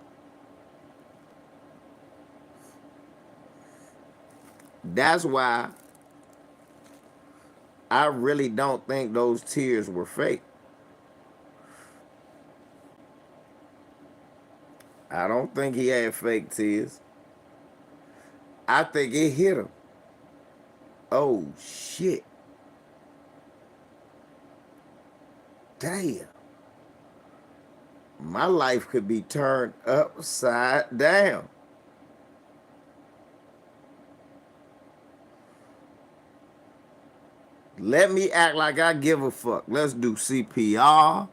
That's why I really don't think those tears were fake. I don't think he had fake tears. I think it hit him. Oh, shit. Damn. My life could be turned upside down. Let me act like I give a fuck. Let's do CPR.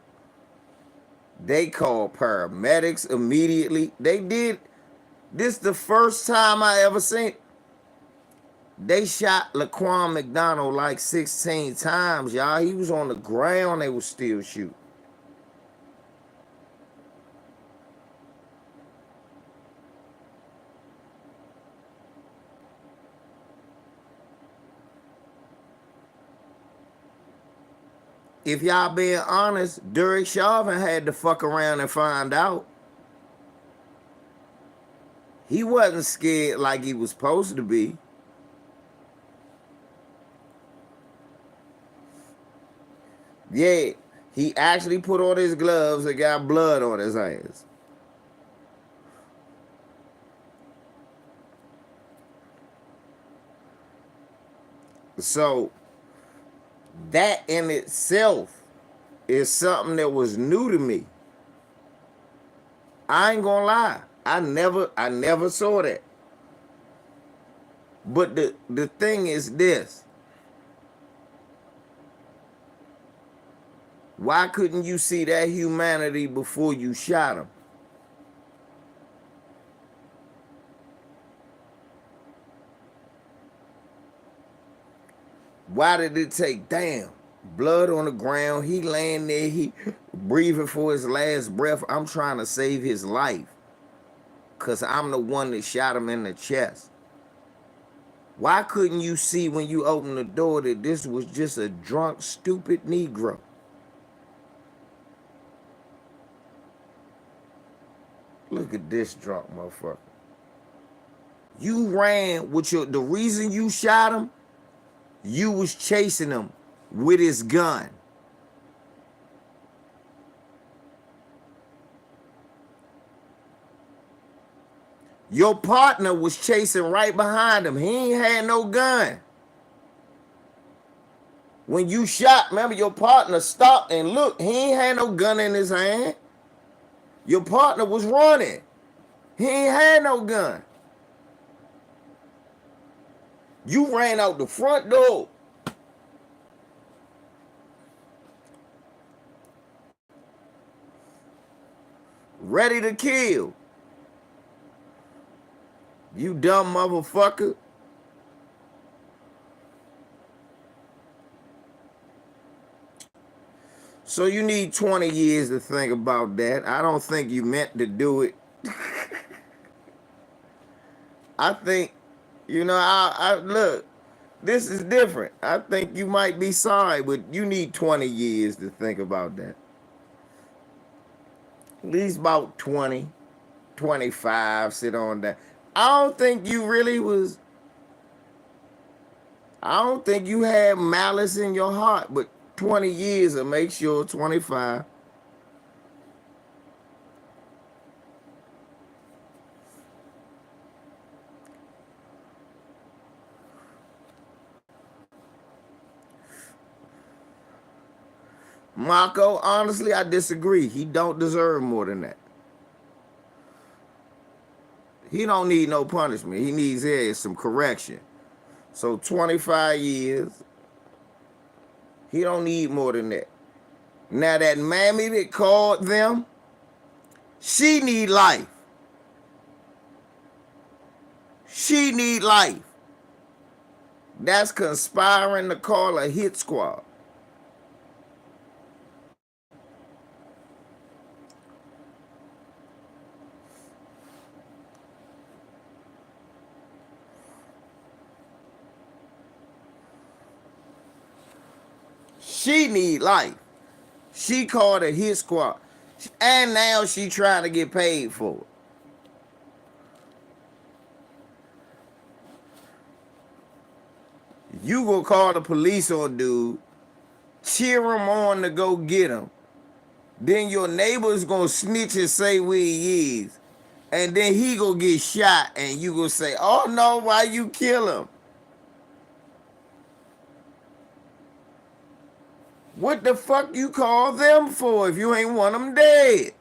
They called paramedics immediately. They did. This the first time I ever seen. They shot Laquan McDonald like 16 times, y'all. He was on the ground. They was still shooting. If y'all being honest, Derek Chauvin had to fuck around and find out. He wasn't scared like he was supposed to be. Yeah, he actually put on his gloves and got blood on his hands. So that in itself is something that was new to me. I ain't gonna lie. I never saw that. But the thing is this. Why couldn't you see that humanity before you shot him? Why did it take, damn, blood on the ground, he laying there, he breathing for his last breath. I'm trying to save his life because I'm the one that shot him in the chest. Why couldn't you see when you opened the door that this was just a drunk, stupid Negro? Look at this drunk motherfucker. You ran with the reason you shot him, you was chasing him with his gun. Your partner was chasing right behind him. He ain't had no gun. When you shot, remember your partner stopped and looked. He ain't had no gun in his hand. Your partner was running. He ain't had no gun. You ran out the front door. Ready to kill. You dumb motherfucker. So you need 20 years to think about that. I don't think you meant to do it. I think, I look, this is different. I think you might be sorry, but you need 20 years to think about that. At least about 20, 25, sit on that. I don't think you really was, I don't think you had malice in your heart, but 20 years will make sure 25. Marco, honestly, I disagree. He don't deserve more than that. He don't need no punishment. He needs some correction. So 25 years, he don't need more than that. Now that mammy that called them, she need life. She need life. That's conspiring to call a hit squad. She need life. She called a hit squad. And now she trying to get paid for it. You gonna call the police on dude, cheer him on to go get him. Then your neighbor's gonna snitch and say where he is. And then he gonna get shot and you gonna say, oh no, why you kill him? What the fuck you call them for if you ain't want them dead?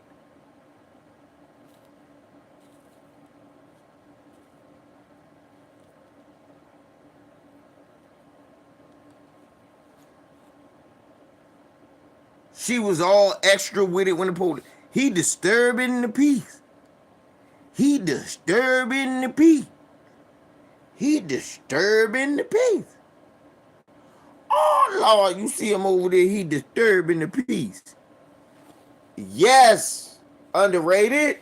She was all extra with it when the police. He disturbing the peace. He disturbing the peace. He disturbing the peace. Oh Lord, you see him over there, he disturbing the peace. Yes. Underrated?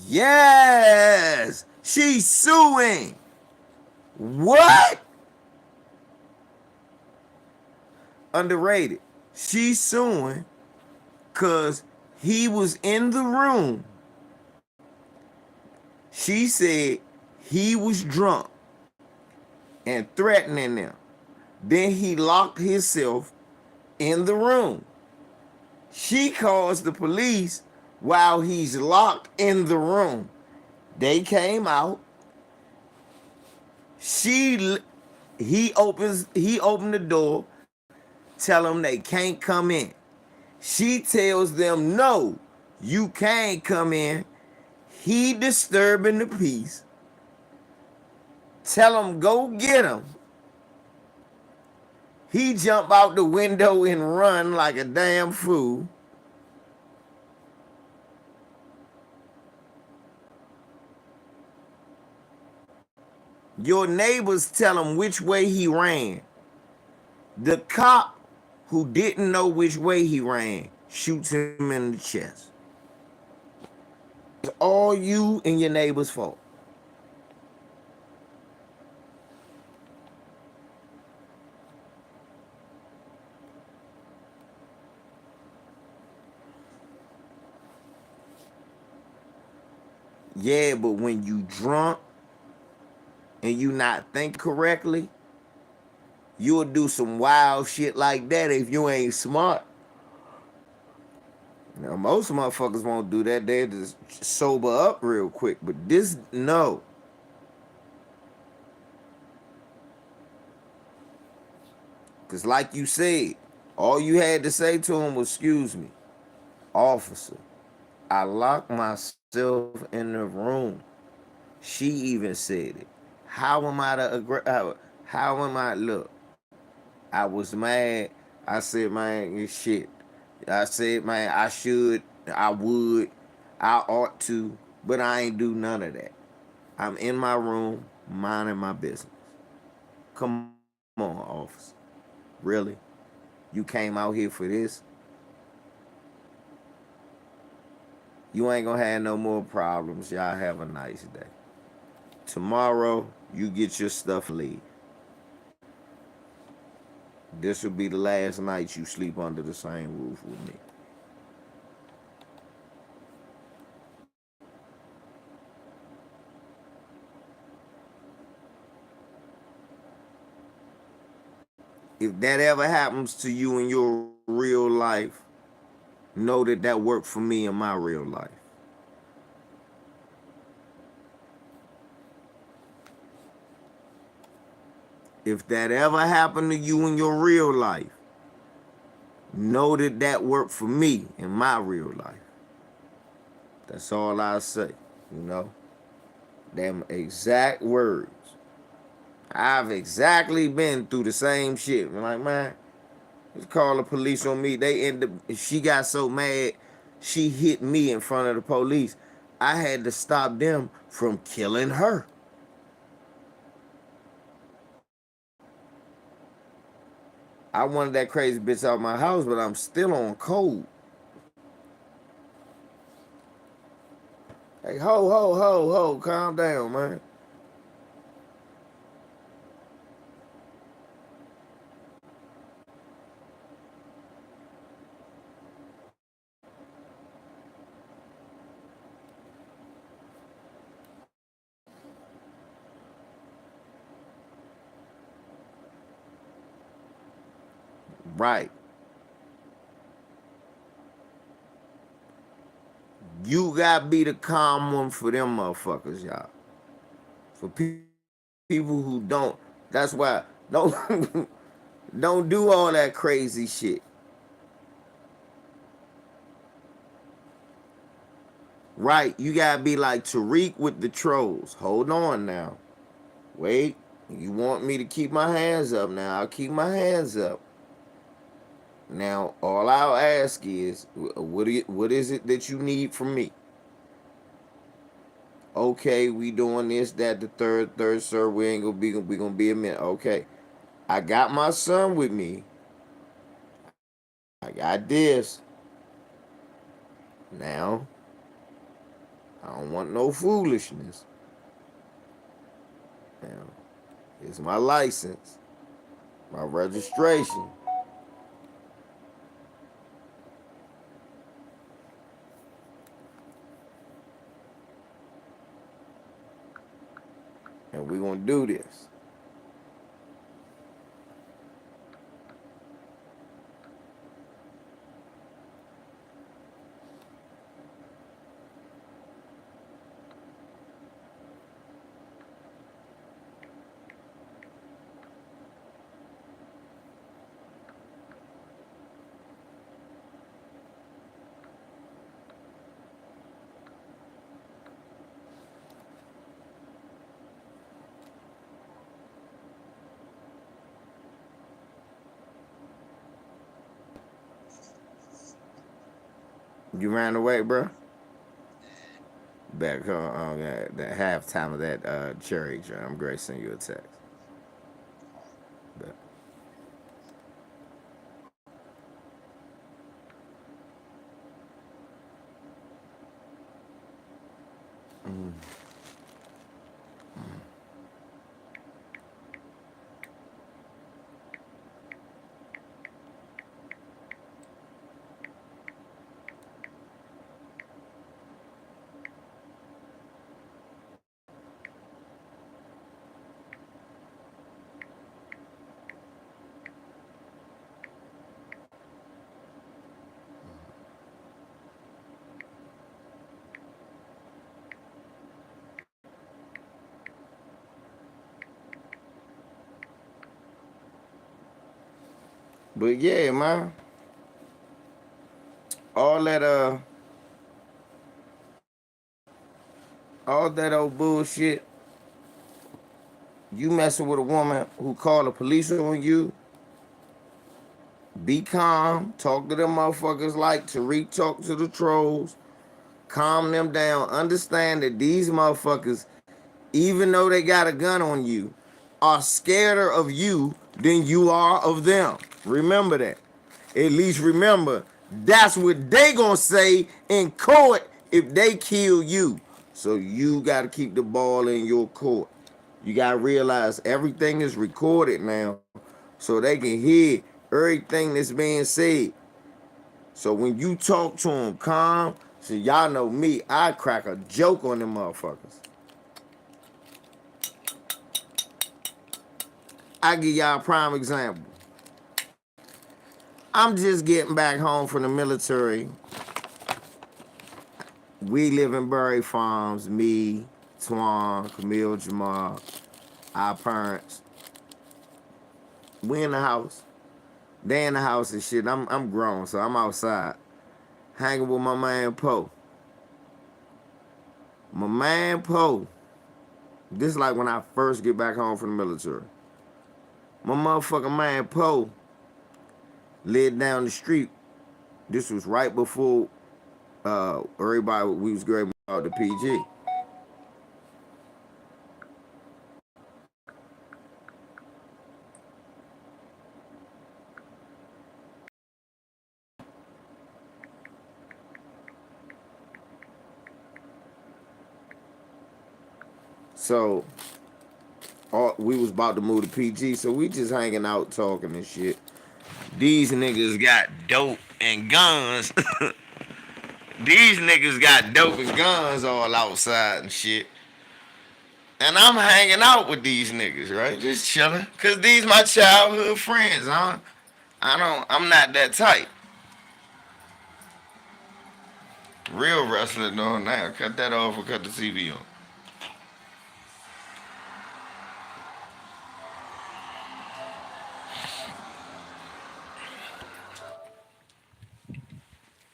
Yes. She's suing. What? Underrated. She's suing because he was in the room. She said he was drunk and threatening them. Then he locked himself in the room. She calls the police while he's locked in the room. They came out. He opened the door, tell them they can't come in. She tells them, no, you can't come in. He disturbing the peace. Tell him, go get him. He jump out the window and run like a damn fool. Your neighbors tell him which way he ran. The cop who didn't know which way he ran shoots him in the chest. It's all you and your neighbor's fault. Yeah, but when you drunk and you not think correctly, you'll do some wild shit like that if you ain't smart. Now, most motherfuckers won't do that. They just sober up real quick. But this, no. Because like you said, all you had to say to him was, excuse me, officer. I locked myself in the room. She even said it. How am I to how am I look? I was mad. I said, man, this shit. I said, man, I should, I would, I ought to, but I ain't do none of that. I'm in my room, minding my business. Come on, officer. Really? You came out here for this? You ain't gonna have no more problems. Y'all have a nice day. Tomorrow, you get your stuff and leave. This will be the last night you sleep under the same roof with me. If that ever happens to you in your real life, know that that worked for me in my real life. If that ever happened to you in your real life, know that that worked for me in my real life. That's all I say, you know? Them exact words. I've exactly been through the same shit. I'm like, man, just call the police on me. They end up, she got so mad, she hit me in front of the police. I had to stop them from killing her. I wanted that crazy bitch out my house, but I'm still on code. Hey, ho, calm down, man. Right. You gotta be the calm one for them motherfuckers, y'all. For people who don't, that's why don't don't do all that crazy shit. Right? You gotta be like Tariq with the trolls. Hold on now. Wait. You want me to keep my hands up now? I'll keep my hands up. Now, all I'll ask is, what is it that you need from me? Okay, we doing this, that, the third, sir. We gonna be a minute. Okay, I got my son with me. I got this. Now, I don't want no foolishness. Now, here's my license, my registration. And we gonna do this. You ran away, bro? Back on the halftime of that cherry jam. I'm great sending you a text. But, but yeah, man. All that All that old bullshit. You messing with a woman who called the police on you, be calm. Talk to them motherfuckers like Tariq talk to the trolls. Calm them down. Understand that these motherfuckers, even though they got a gun on you, are scareder of you than you are of them. Remember that. At least remember, that's what they gonna say in court if they kill you. So you gotta keep the ball in your court. You gotta realize everything is recorded now, so they can hear everything that's being said. So when you talk to them calm, so y'all know me, I crack a joke on them motherfuckers. I give y'all a prime example. I'm just getting back home from the military. We live in Berry Farms, me, Twan, Camille, Jamal, our parents. We in the house. They in the house and shit. I'm grown, so I'm outside. Hanging with my man Poe. My man Poe. This is like when I first get back home from the military. My motherfucking man Poe lived down the street. This was right before everybody, we was great about the PG. So we was about to move to PG, so we just hanging out talking and shit. These niggas got dope and guns. These niggas got dope and guns all outside and shit. And I'm hanging out with these niggas, right? Just chilling. Cause these my childhood friends, huh? I'm not that tight. Real wrestler doing now. Cut that off or cut the TV on.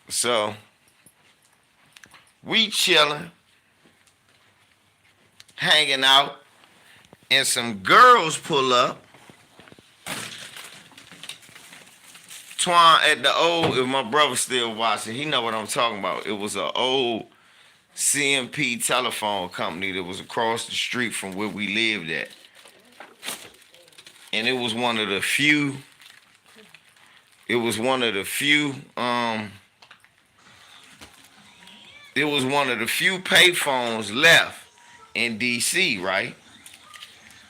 So we chilling, hanging out, and some girls pull up. Twan at the old, if my brother still watching, he know what I'm talking about. It was an old CMP telephone company that was across the street from where we lived at. And it was one of the few, it was one of the few payphones left in DC, right?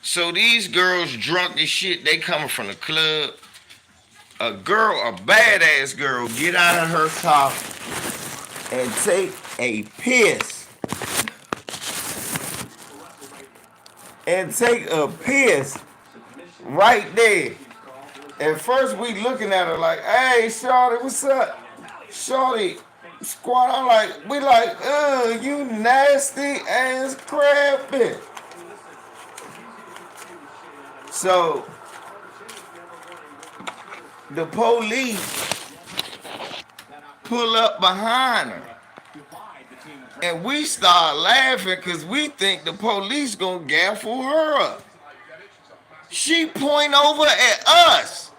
So these girls drunk as shit, they coming from the club. A badass girl, get out of her car and take a piss. Right there. At first we looking at her like, hey, shorty, what's up? Shorty, squad, I'm like, we like, you nasty ass crab bitch. So the police pull up behind her. And we start laughing because we think the police gonna gaffle her up. She point over at us.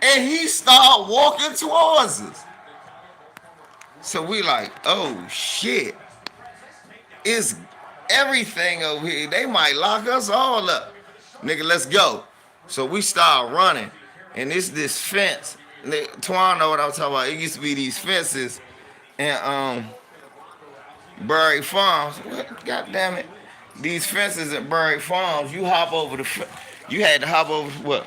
And he start walking towards us. So we like, oh shit. It's everything over here. They might lock us all up. Nigga, let's go. So we start running. And it's this fence. Twan know what I'm talking about. It used to be these fences in Berry Farms. God damn it. These fences at Berry Farms, you hop over you had to hop over what?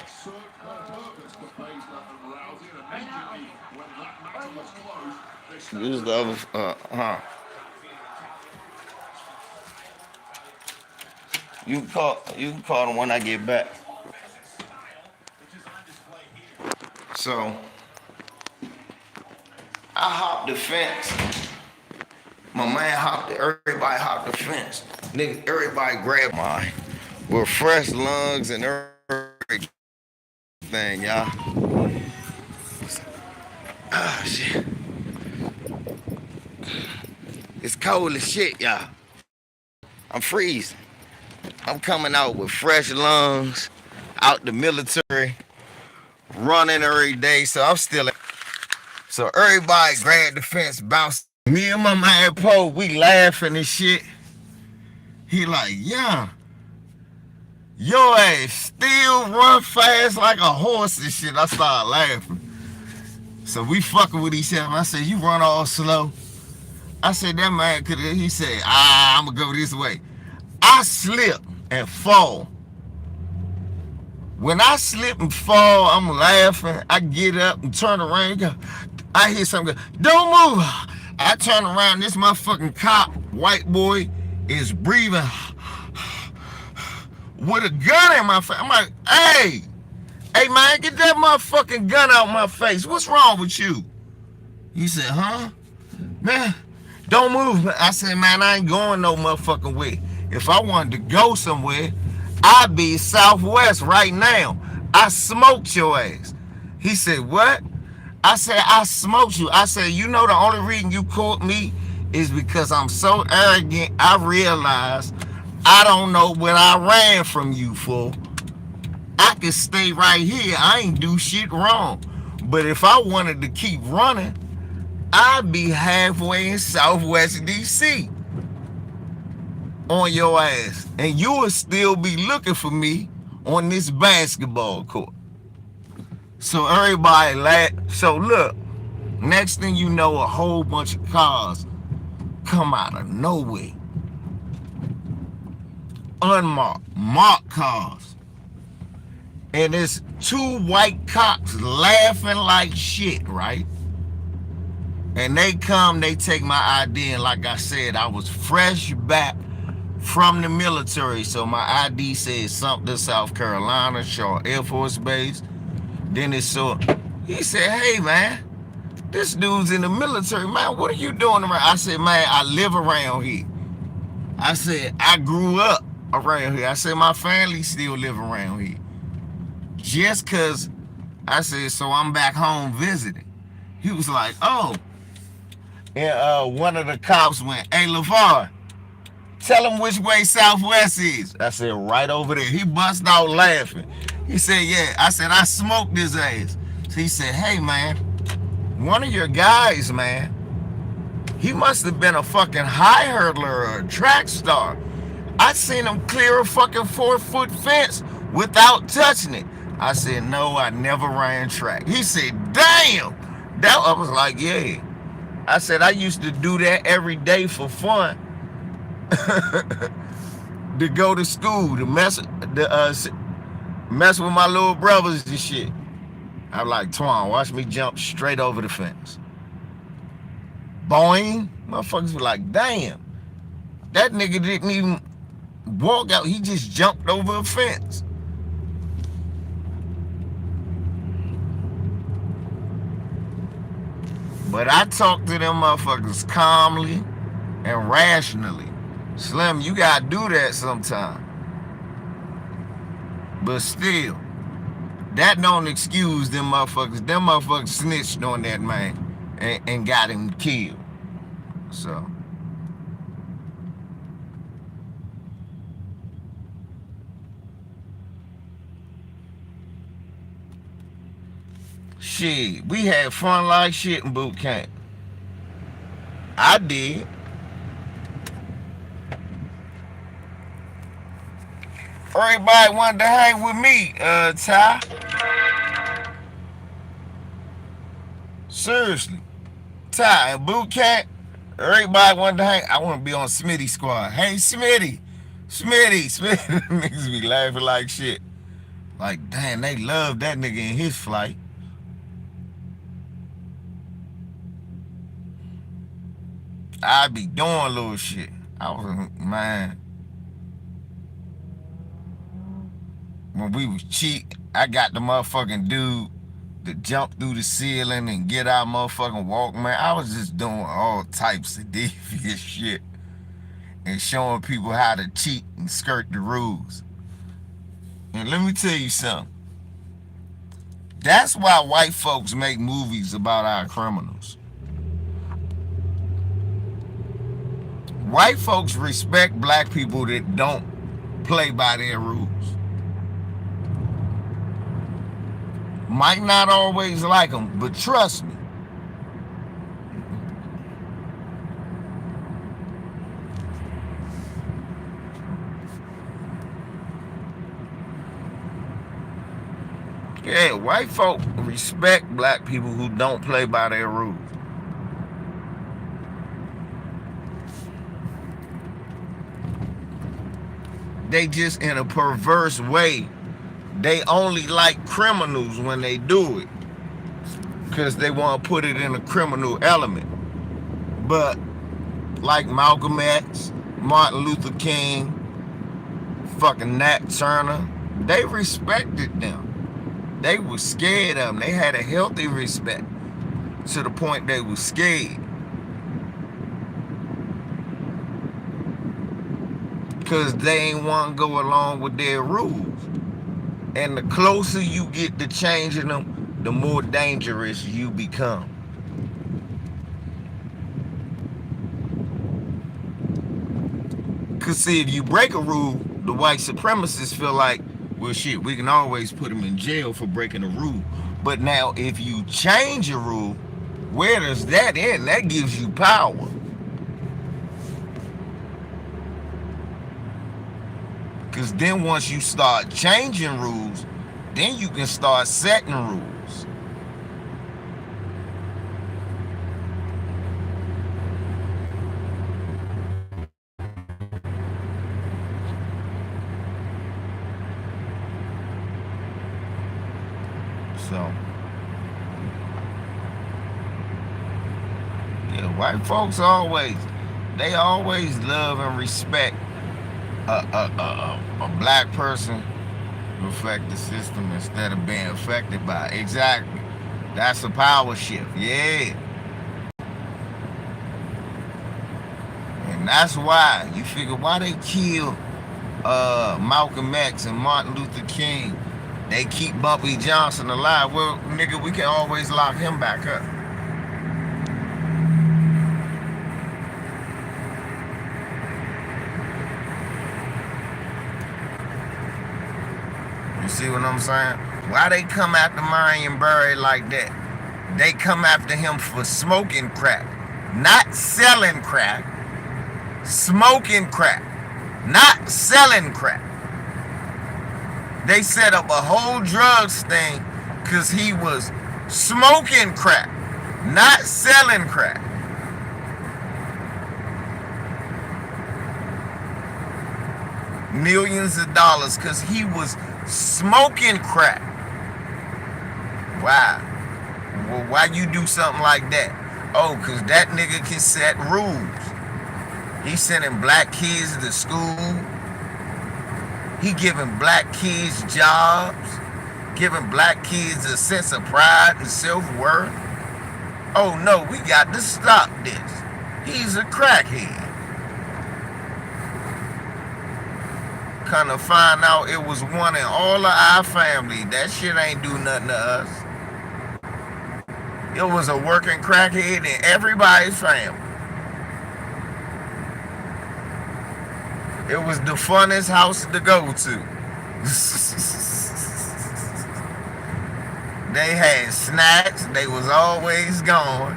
Use the other, You can call them when I get back. So I hopped the fence. My man everybody hopped the fence. Nigga, everybody grabbed mine with fresh lungs and everything, y'all. Ah, shit. It's cold as shit, y'all. I'm freezing. I'm coming out with fresh lungs, out the military, running every day, so I'm still. So everybody grabbed the fence, bounced. Me and my man Poe, we laughing and shit. He like, yeah, your ass still run fast like a horse and shit. I started laughing. So we fucking with each other. I said, you run all slow. I said, that man could have, he said, I'm gonna go this way. I slip and fall. When I slip and fall, I'm laughing. I get up and turn around. Go, I hear something go, don't move. I turn around. This motherfucking cop, white boy, is breathing with a gun in my face. I'm like, hey man, get that motherfucking gun out my face. What's wrong with you? He said, huh? Man, don't move. I said, man, I ain't going no motherfucking way. If I wanted to go somewhere, I'd be Southwest right now. I smoked your ass. He said, what? I said, I smoked you. I said, you know the only reason you caught me is because I'm so arrogant, I realized I don't know what I ran from you for. I could stay right here. I ain't do shit wrong. But if I wanted to keep running, I'd be halfway in Southwest DC on your ass. And you would still be looking for me on this basketball court. So everybody laughed. So look, next thing you know, a whole bunch of cars come out of nowhere. Unmarked, marked cars. And it's two white cops laughing like shit, right? And they come, they take my ID, and like I said, I was fresh back from the military. So my ID said Sumter, South Carolina, Shaw Air Force Base. Then it saw, he said, hey man, this dude's in the military, man, what are you doing around? I said, man, I live around here. I said, I grew up around here. I said, my family still live around here. Just cause I said, so I'm back home visiting. He was like, oh. And one of the cops went, hey, LeVar, tell him which way Southwest is. I said, right over there. He bust out laughing. He said, yeah. I said, I smoked his ass. So he said, hey, man, one of your guys, man, he must have been a fucking high hurdler or a track star. I seen him clear a fucking 4-foot fence without touching it. I said, no, I never ran track. He said, damn. That I was like, yeah. I said, I used to do that every day for fun. To go to school, to mess with my little brothers and shit. I'm like, Twan, watch me jump straight over the fence. Boing. Motherfuckers were like, damn. That nigga didn't even walk out. He just jumped over a fence. But I talk to them motherfuckers calmly and rationally. Slim, you gotta do that sometime. But still, that don't excuse them motherfuckers. Them motherfuckers snitched on that man and got him killed. So. Shit, we had fun like shit in boot camp. I did. Everybody wanted to hang with me, Ty. Seriously. Ty, in boot camp, everybody wanted to hang. I want to be on Smitty squad. Hey, Smitty. Niggas be laughing like shit. Like, damn, they love that nigga in his flight. I be doing little shit. I was, man. When we was cheating, I got the motherfucking dude to jump through the ceiling and get out motherfucking walk, man. I was just doing all types of devious shit and showing people how to cheat and skirt the rules. And let me tell you something. That's why white folks make movies about our criminals. white folks respect black people that don't play by their rules. Might not always like them, but trust me. Yeah, white folk respect black people who don't play by their rules. They just, in a perverse way, they only like criminals when they do it because they want to put it in a criminal element. But like Malcolm X, Martin Luther King, fucking Nat Turner, they respected them. They were scared of them. They had a healthy respect to the point they were scared. Because they ain't want to go along with their rules. And the closer you get to changing them, the more dangerous you become. Because see, if you break a rule, the white supremacists feel like, well, shit, we can always put them in jail for breaking a rule. But now, if you change a rule, where does that end? That gives you power. Because then once you start changing rules, then you can start setting rules. So, yeah, white folks always love and respect a black person who affect the system instead of being affected by it. Exactly. That's a power shift. Yeah. And that's why you figure why they kill Malcolm X and Martin Luther King. They keep Bumpy Johnson alive. Well, nigga, we can always lock him back up. You see what I'm saying? Why they come after Marion Barry like that? They come after him for smoking crack. Not selling crack. Smoking crack. Not selling crack. They set up a whole drugs thing because he was smoking crack, not selling crack. Millions of dollars because he was smoking crack. Why? Well, why you do something like that? Oh, because that nigga can set rules. He sending black kids to school. He giving black kids jobs, giving black kids a sense of pride and self-worth. Oh no, we got to stop this. He's a crackhead. Kind of find out it was one in all of our family. That shit ain't do nothing to us. It was a working crackhead in everybody's family. It was the funnest house to go to. They had snacks. They was always gone.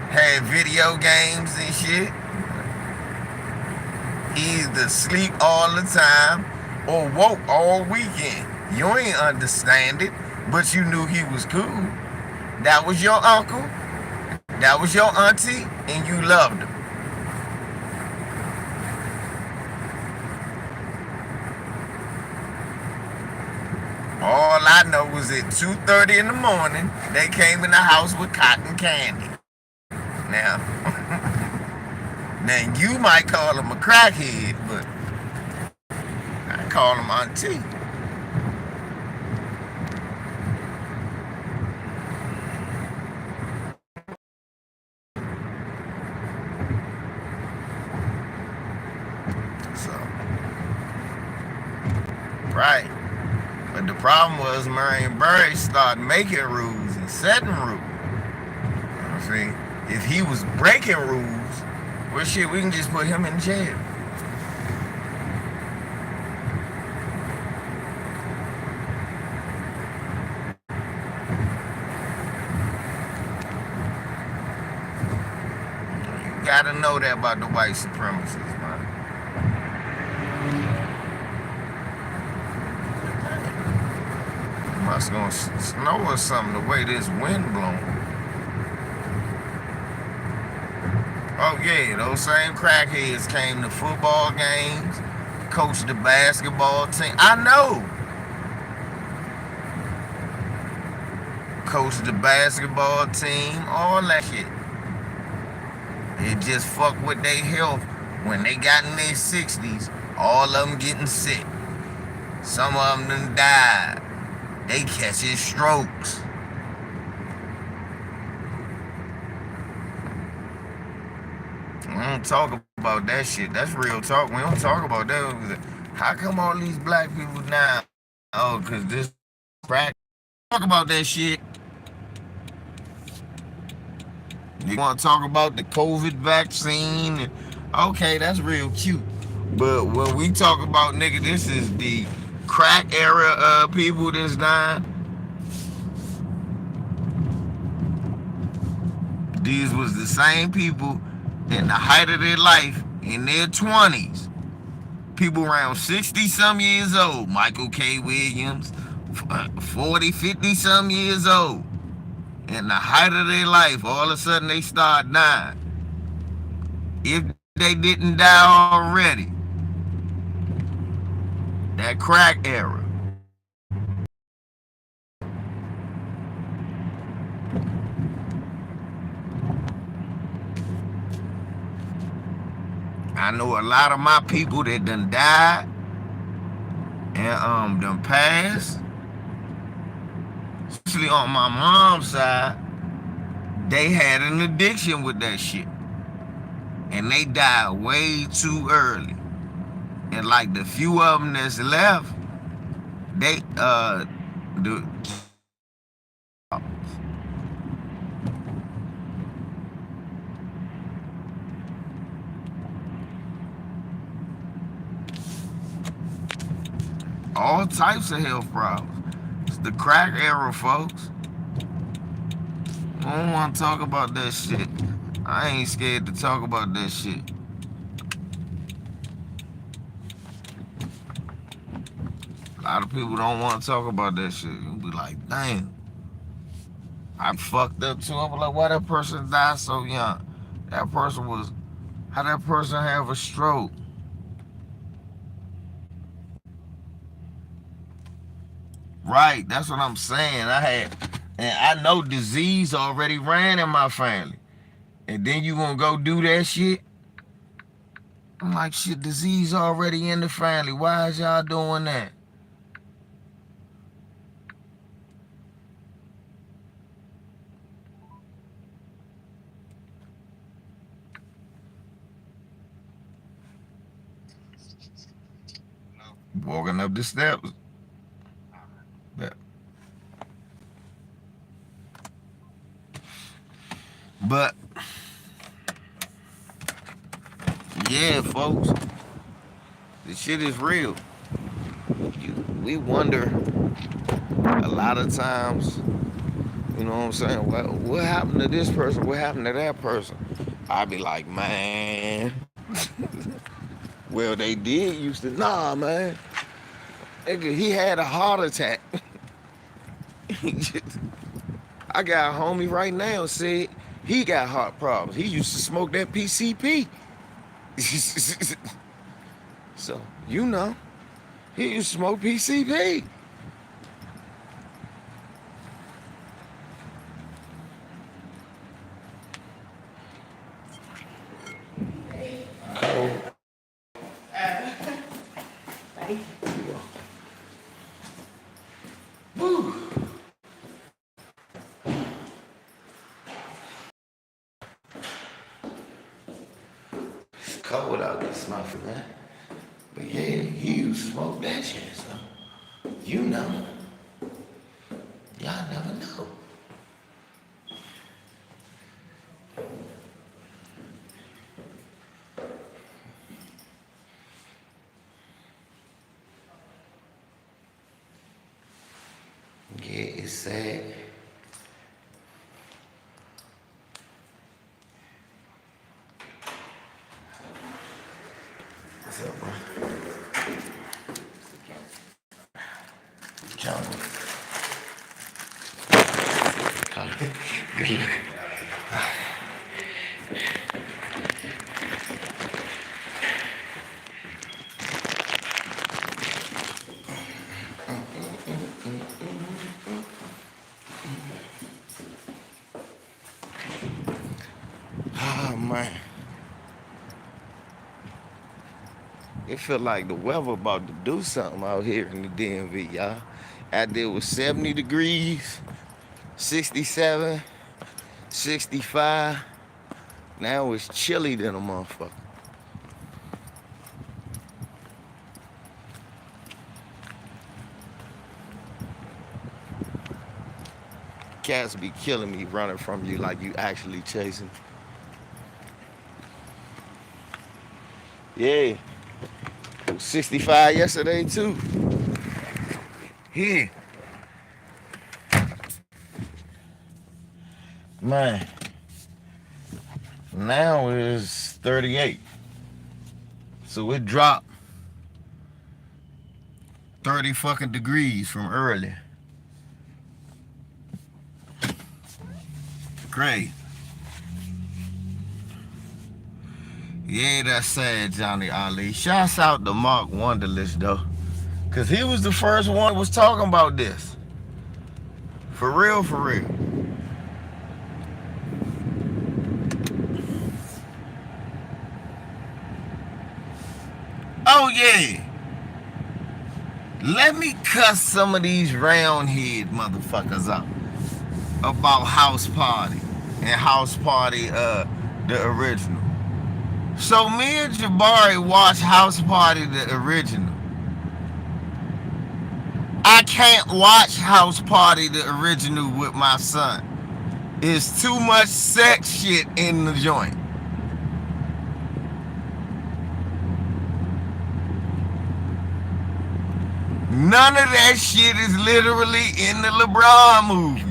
Had video games and shit. He either sleep all the time or woke all weekend. You ain't understand it, but you knew he was cool. That was your uncle. That was your auntie, and you loved him. All I know was at 2:30 in the morning, they came in the house with cotton candy. Now, now you might call him a crackhead, but I call him auntie. So, right. But the problem was Marion Barry started making rules and setting rules. You know, see, if he was breaking rules, Well, shit, we can just put him in jail. You gotta know that about the white supremacists, man. Must gonna snow or something the way this wind blowing. Oh yeah, those same crackheads came to football games, coached the basketball team. I know. Coached the basketball team, all that shit. It just fucked with their health when they got in their 60s. All of them getting sick. Some of them done died. They catching strokes. We don't talk about that shit. That's real talk. We don't talk about that. How come all these black people now? Oh, because this crack. Talk about that shit. You want to talk about the COVID vaccine? Okay, that's real cute. But when we talk about, nigga, this is the crack era of people that's dying. These was the same people in the height of their life, in their 20s. People around 60-some years old. Michael K. Williams, 40, 50-some years old. In the height of their life, all of a sudden they start dying. If they didn't die already. That crack era. I know a lot of my people that done died and done passed. Especially on my mom's side, they had an addiction with that shit. And they died way too early. And like the few of them that's left, they all types of health problems. It's the crack era, folks. I don't want to talk about that shit. I ain't scared to talk about that shit. A lot of people don't want to talk about that shit. You'll be like, damn. I fucked up too. I'm like, why that person died so young? That person was, how that person have a stroke? Right, that's what I'm saying. And I know disease already ran in my family. And then you gonna go do that shit? I'm like, shit, disease already in the family. Why is y'all doing that? Walking up the steps. But yeah, folks, the shit is real. We wonder a lot of times, you know what I'm saying? What happened to this person? What happened to that person? I be like, man. Well, they did used to. Nah, man. Nigga, he had a heart attack. I got a homie right now said he got heart problems. He used to smoke that PCP. So, you know, he used to smoke PCP. Woo. It's cold out this motherfucker, man. But yeah, he used to smoke that shit, so you know. Y'all never know. sad. What's up, bro? John. Good look. Oh, man. It feel like the weather about to do something out here in the DMV, y'all. Out there was 70 degrees, 67, 65. Now it's chilly than a motherfucker. Cats be killing me running from you like you actually chasing. Yeah. It was 65 yesterday too. Here. Man. Now it's 38. So it dropped 30 fucking degrees from earlier. Great. Yeah, that's sad, Johnny Ali. Shouts out to Mark Wunderlich, though. Because he was the first one who was talking about this. For real, for real. Oh, yeah. Let me cuss some of these roundhead motherfuckers up about House Party and House Party, the original. So me and Jabari watched House Party, the original. I can't watch House Party, the original with my son. It's too much sex shit in the joint. None of that shit is literally in the LeBron movie.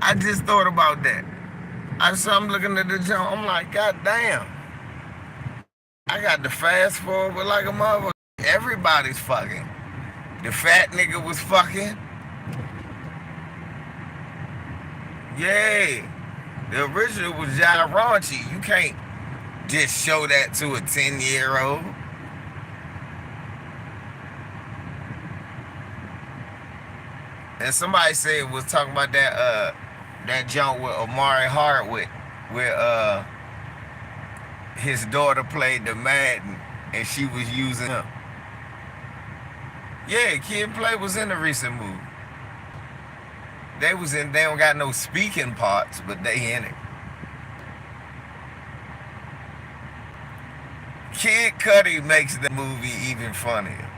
I just thought about that. I'm looking at the jump. I'm like, God damn. I got to fast forward like a mother. Everybody's fucking. The fat nigga was fucking. Yeah. The original was John Raunchy. You can't just show that to a 10-year-old. And somebody said was talking about that junk with Omari Hardwick, where his daughter played the Madden and she was using him. Yeah, Kid Play was in the recent movie. They don't got no speaking parts, but they in it. Kid Cudi makes the movie even funnier.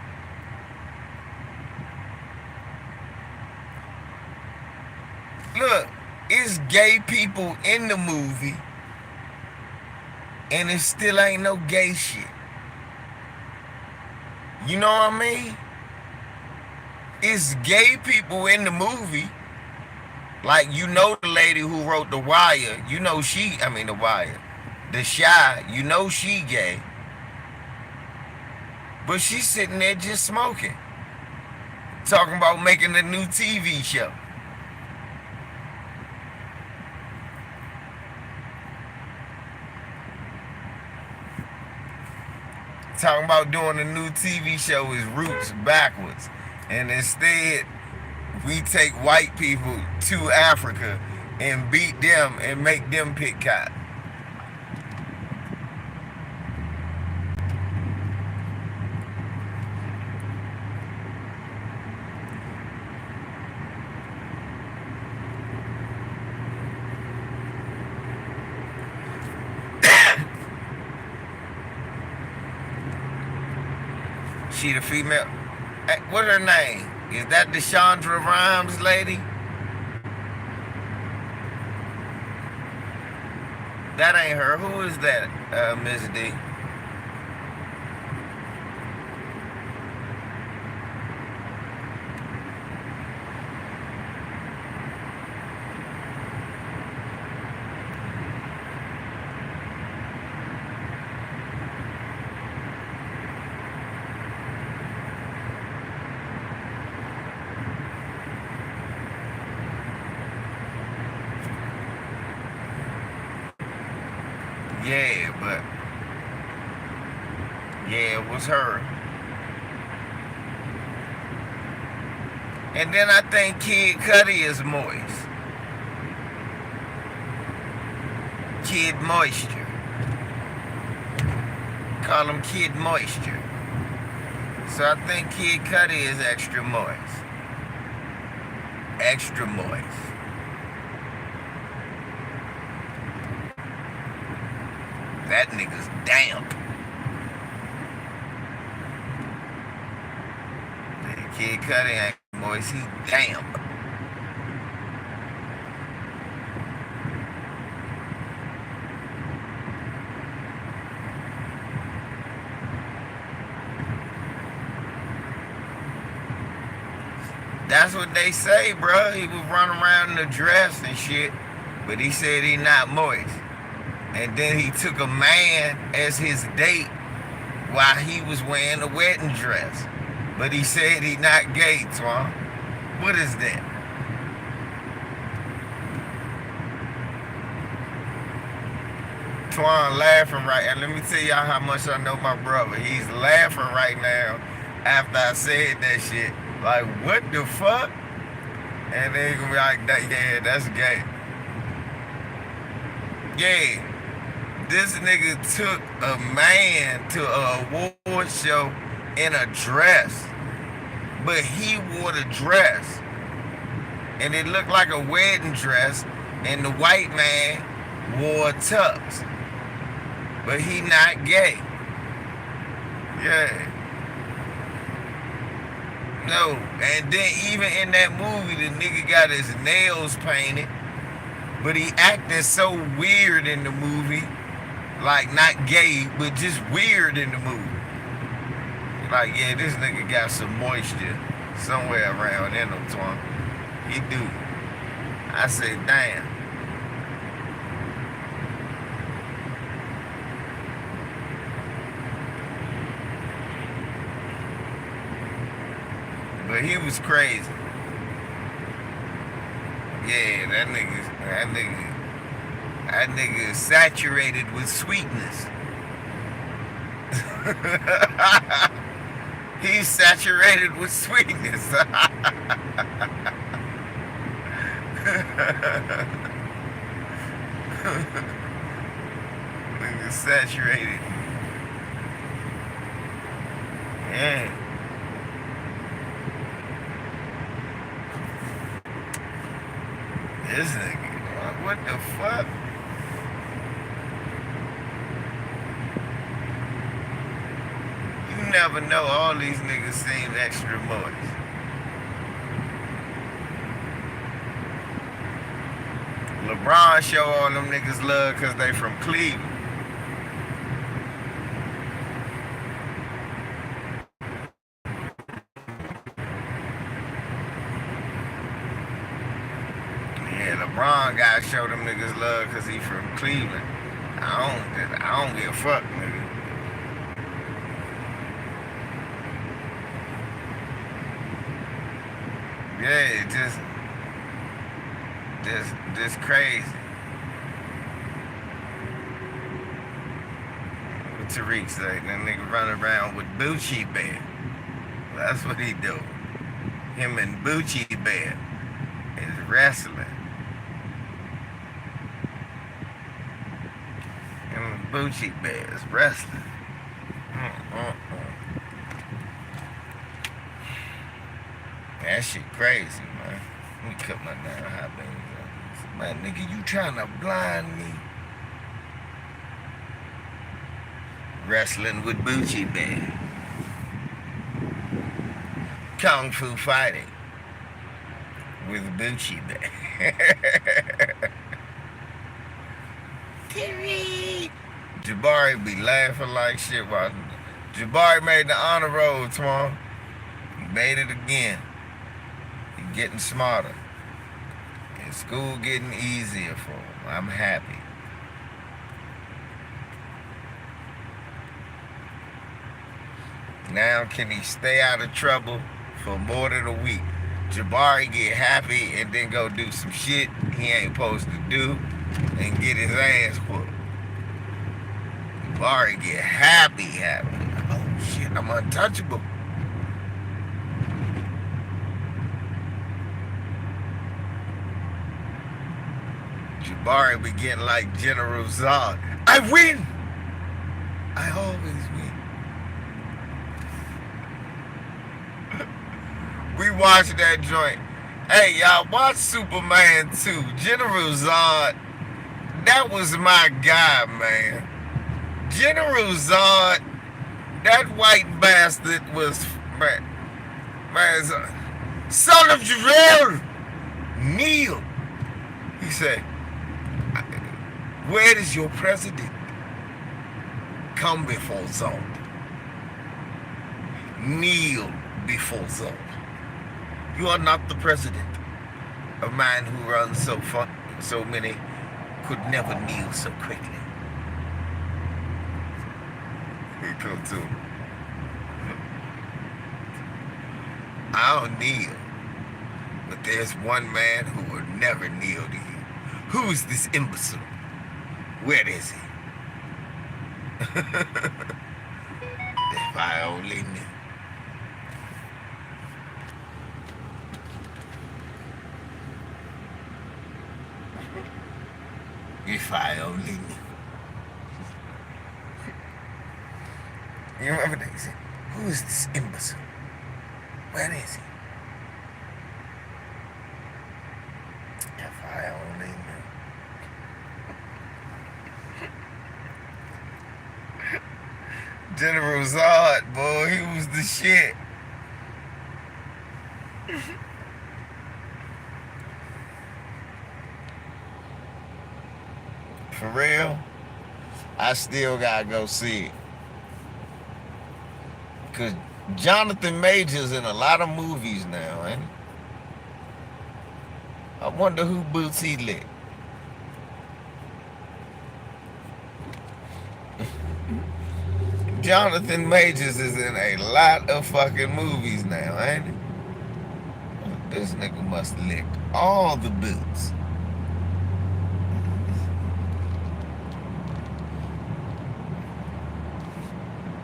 Look, it's gay people in the movie, and it still ain't no gay shit. You know what I mean? It's gay people in the movie. Like, you know the lady who wrote The Wire, you know The Wire. The Shy, you know she gay. But she's sitting there just smoking. Talking about making a new TV show. Talking about doing a new TV show is roots backwards. And instead, we take white people to Africa and beat them and make them pick cotton. She the female. What her name? Is that Deshandra Rhymes lady? That ain't her. Who is that, Miss D? Yeah, but yeah, it was her. And then I think Kid Cudi is moist. Kid Moisture. Call him Kid Moisture. So I think Kid Cudi is extra moist. Extra moist. That nigga's damp. Kid Cudi ain't moist, he's damp. That's what they say, bro. He was running around in a dress and shit, but he said he not moist. And then he took a man as his date while he was wearing a wedding dress. But he said he not gay, Twan. What is that? Twan laughing right now. Let me tell y'all how much I know my brother. He's laughing right now after I said that shit. Like, what the fuck? And then he gonna be like, yeah, that's gay. Yeah. This nigga took a man to an award show in a dress. But he wore the dress. And it looked like a wedding dress. And the white man wore a tux. But he not gay. Yeah. No. And then even in that movie, the nigga got his nails painted. But he acted so weird in the movie. Like, not gay, but just weird in the movie. Like, yeah, this nigga got some moisture somewhere around in him, Twan. He do. I say, damn. But he was crazy. Yeah, that nigga is saturated with sweetness. He's saturated with sweetness. Nigga saturated. Yeah. This nigga, what the fuck? You never know, all these niggas seem extra moist. LeBron show all them niggas love because they from Cleveland. Yeah, LeBron gotta show them niggas love because he from Cleveland. I don't give a fuck, nigga. Yeah, just crazy. What Tariq say? That nigga running around with Bucci Bear. That's what he do. Him and Bucci Bear is wrestling. Him and Bucci Bear is wrestling. That shit crazy, man. Let me cut my damn high beams up. Man, nigga, you trying to blind me? Wrestling with Bucci Bear. kung fu fighting with Bucci there. Jabari be laughing like shit watching. Jabari made the honor roll tomorrow. He made it again. He's getting smarter. And school getting easier for him. I'm happy. Now can he stay out of trouble for more than a week? Jabari get happy and then go do some shit he ain't supposed to do and get his ass whooped. Jabari get happy. Oh shit, I'm untouchable. Jabari be getting like General Zod. I win! I always win. We watched that joint. Hey, y'all, watch Superman 2. General Zod, that was my guy, man. General Zod, that white bastard was, man, son of Jarrell, kneel. He said, where is your president? Come before Zod. Kneel before Zod. You are not the president. A man who runs so many could never kneel so quickly. He come to him. I don't kneel, but there's one man who will never kneel to you. Who is this imbecile? Where is he? If I only knew. If I only knew. You remember that? He said, who is this imbecile? Where is he? If I only knew. General Zod, boy, he was the shit. For real, I still gotta go see it. Cause Jonathan Majors in a lot of movies now, ain't he? I wonder who boots he licked. Jonathan Majors is in a lot of fucking movies now, ain't he? This nigga must have licked all the boots.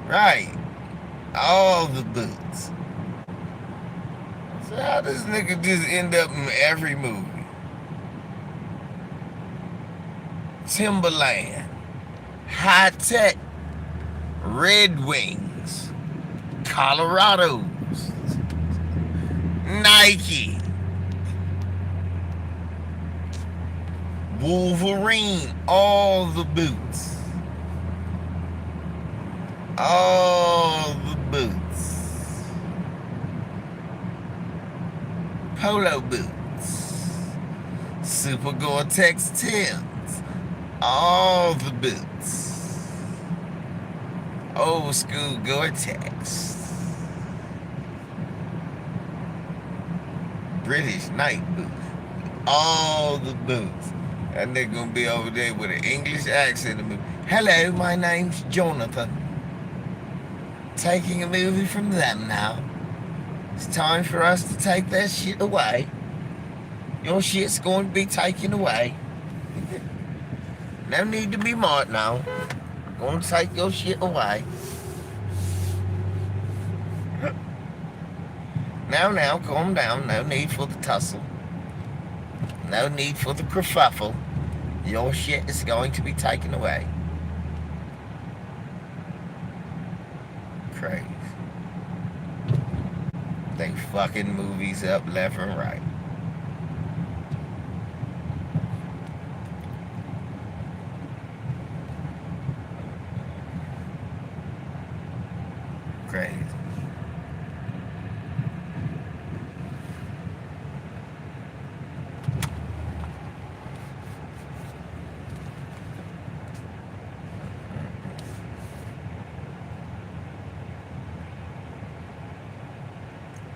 Right. All the boots. So how does nigga just end up in every movie? Timberland, High Tech, Red Wings, Colorado's, Nike, Wolverine, all the boots. All the boots. Polo boots. Super Gore-Tex Tims. All the boots. Old school Gore-Tex. British night boots. All the boots. And they're gonna be over there with an English accent. Hello, my name's Jonathan. Taking a movie from them now. It's time for us to take their shit away. Your shit's going to be taken away. No need to be marked now. Going to take your shit away. Now, calm down. No need for the tussle. No need for the kerfuffle. Your shit is going to be taken away. Crazy. They fucking movies up left and right. Crazy.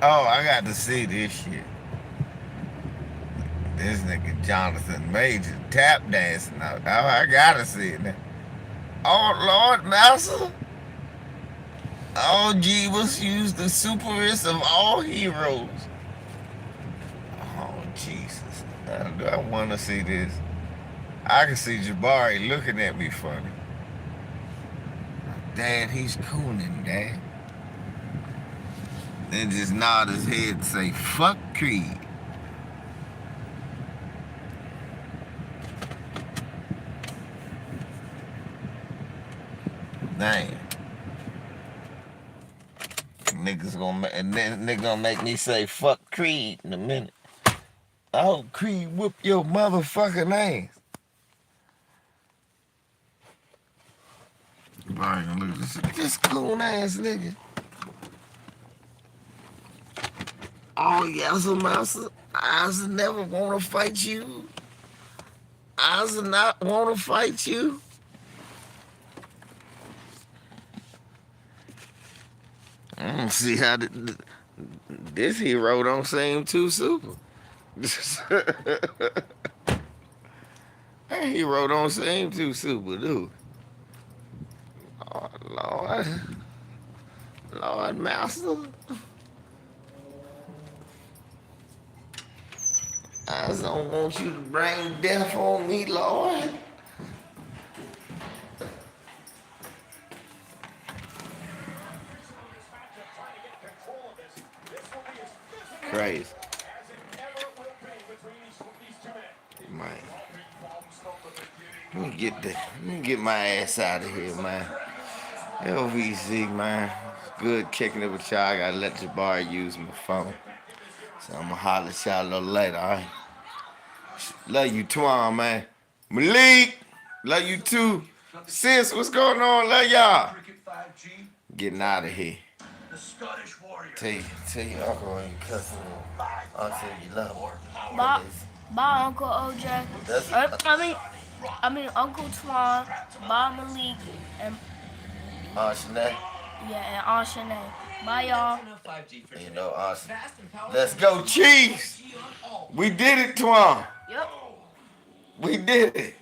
Oh, I got to see this shit. This nigga Jonathan Major tap dancing. Oh, I gotta see it now. Oh, Lord, Master. Oh, Jeebus used the superest of all heroes. Oh, Jesus. I want to see this. I can see Jabari looking at me funny. Dad, he's cooning, Dad. Then just nod his head and say, fuck Creed. Damn. Niggas gonna make me say fuck Creed in a minute. I hope Creed whoop your motherfucking ass. Jabari gonna look at this coon ass nigga. Oh, yes, Master. I never want to fight you. I not want to fight you. I don't see how this hero don't seem too super. That hero don't seem too super, dude. Oh, Lord. Lord, Master. I just don't want you to bring death on me, Lord. Crazy. Man. Let me get my ass out of here, man. LVC, man. It's good kicking it with y'all. I gotta let Jabari use my phone. So I'm gonna holler at y'all a little later, alright? Love you, Twan, man. Malik, love you too. Sis, what's going on? Love y'all. Getting out of here. Tell you, Uncle ain't cussing. I'll tell you love. Bye, Uncle OJ. I mean Uncle Twan, bye Malik, and Shanae. yeah, and Aunt Shanae. Bye, y'all. You know, awesome. Let's go, Chiefs. We did it, Twan. Yep. We did it.